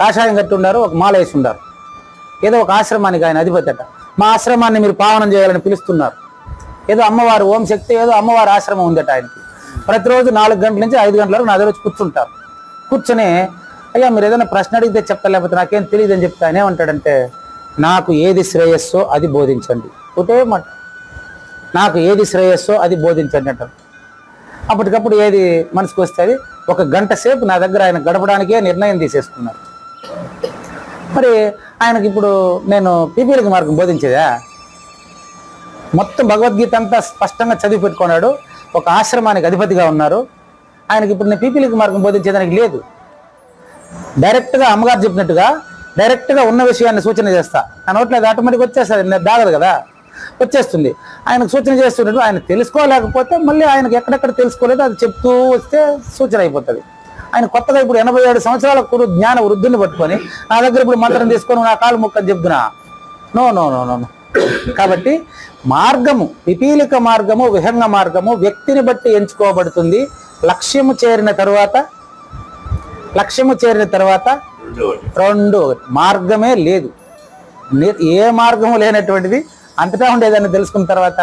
కాషాయం కట్టి ఉన్నారు, ఒక మాల వేసి ఉన్నారు. ఏదో ఒక ఆశ్రమానికి ఆయన అధిపతి అట. మా ఆశ్రమాన్ని మీరు పావనం చేయాలని పిలుస్తున్నారు. ఏదో అమ్మవారు ఓం శక్తి ఏదో అమ్మవారి ఆశ్రమం ఉందట ఆయనకి. ప్రతిరోజు 4 గంటల నుంచి 5 గంటల వరకు నా దగ్గర వచ్చి కూర్చుంటారు. కూర్చొని అయ్యా మీరు ఏదైనా ప్రశ్న అడిగితే చెప్తా, లేకపోతే నాకేం తెలియదు అని చెప్తే ఆయన ఏమంటాడంటే, నాకు ఏది శ్రేయస్సో అది బోధించండి, ఒకటే మాట, నాకు ఏది శ్రేయస్సో అది బోధించండి అంటారు. అప్పటికప్పుడు ఏది మనసుకు వస్తే అది 1 గంట సేపు నా దగ్గర ఆయన గడపడానికే నిర్ణయం తీసేసుకున్నారు. మరి ఆయనకి ఇప్పుడు నేను పిపీలిక మార్గం బోధించేదా? మొత్తం భగవద్గీత అంతా స్పష్టంగా చదివి పెట్టుకున్నాడు, ఒక ఆశ్రమానికి అధిపతిగా ఉన్నారు. ఆయనకి ఇప్పుడు నేను పిపీలిక మార్గం బోధించేదానికి లేదు. డైరెక్ట్గా అమ్మగారు చెప్పినట్టుగా డైరెక్ట్గా ఉన్న విషయాన్ని సూచన చేస్తా, నా నోట్లో అది ఆటోమేటిక్ వచ్చేస్తుంది, నేను దాగదు కదా, వచ్చేస్తుంది. ఆయనకు సూచన చేస్తున్నట్టు ఆయన తెలుసుకోలేకపోతే మళ్ళీ ఆయనకు ఎక్కడెక్కడ తెలుసుకోలేదో అది చెప్తూ వస్తే సూచన అయిపోతుంది. ఆయన కొత్తగా ఇప్పుడు 87 సంవత్సరాల జ్ఞాన వృద్ధుని పట్టుకొని నా దగ్గర ఇప్పుడు మంత్రం తీసుకొని నా కాలు ముక్కని చెప్తున్నా, నో నో నో నో. కాబట్టి మార్గము, పిపీలిక మార్గము, విహంగ మార్గము వ్యక్తిని బట్టి ఎంచుకోబడుతుంది. లక్ష్యము చేరిన తర్వాత రెండు మార్గమే లేదు, ఏ మార్గము లేనటువంటిది అంతటా ఉండేదాన్ని తెలుసుకున్న తర్వాత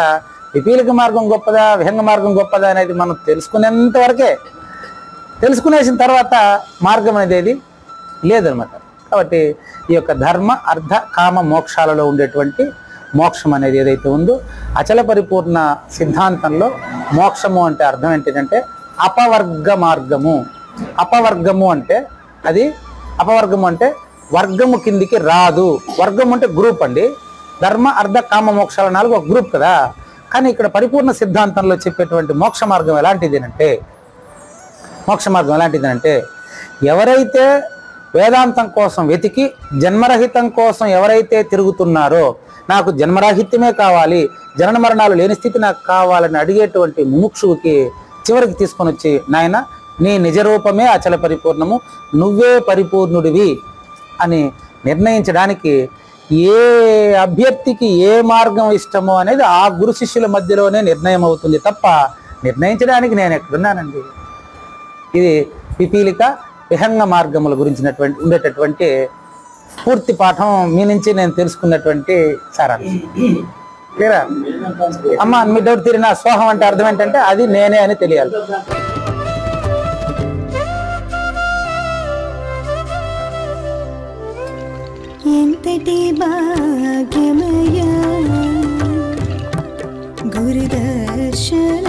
పిపీలిక మార్గం గొప్పదా విహంగ మార్గం గొప్పదా అనేది మనం తెలుసుకునేంత వరకే. తెలుసుకునేసిన తర్వాత మార్గం అనేది లేదనమాట. కాబట్టి ఈ యొక్క ధర్మ అర్థ కామ మోక్షాలలో ఉండేటువంటి మోక్షం అనేది ఏదైతే ఉందో, అచల పరిపూర్ణ సిద్ధాంతంలో మోక్షము అంటే అర్థం ఏంటంటే అపవర్గ మార్గము. అపవర్గము అంటే అపవర్గము అంటే వర్గము కిందికి రాదు. వర్గం అంటే గ్రూప్ అండి. ధర్మ అర్థ కామ మోక్షాల 4 ఒక గ్రూప్ కదా. కానీ ఇక్కడ పరిపూర్ణ సిద్ధాంతంలో చెప్పేటువంటి మోక్ష మార్గం ఎలాంటిదేనంటే ఎవరైతే వేదాంతం కోసం వెతికి జన్మరహితం కోసం ఎవరైతే తిరుగుతున్నారో, నాకు జన్మరాహిత్యమే కావాలి, జనన మరణాలు లేని స్థితి నాకు కావాలని అడిగేటువంటి ముముక్షువుకి చివరికి తీసుకొని వచ్చి, నాయన నీ నిజ రూపమే అచల పరిపూర్ణము, నువ్వే పరిపూర్ణుడివి అని నిర్ణయించడానికి ఏ అభ్యర్థికి ఏ మార్గం ఇష్టమో అనేది ఆ గురు శిష్యుల మధ్యలోనే నిర్ణయం అవుతుంది తప్ప నిర్ణయించడానికి నేను ఎక్కడున్నానండి. ఇది పిపీలిక విహంగ మార్గముల గురించినటువంటి ఉండేటటువంటి పూర్తి పాఠం మీ నుంచి నేను తెలుసుకున్నటువంటి సారాంశం. క్లియరా అమ్మ? మీ డౌట్ తీరిన సోహం అంటే అర్థం ఏంటంటే అది నేనే అని తెలియాలి. ఎంతటి భాగ్యమయ గురుదర్శన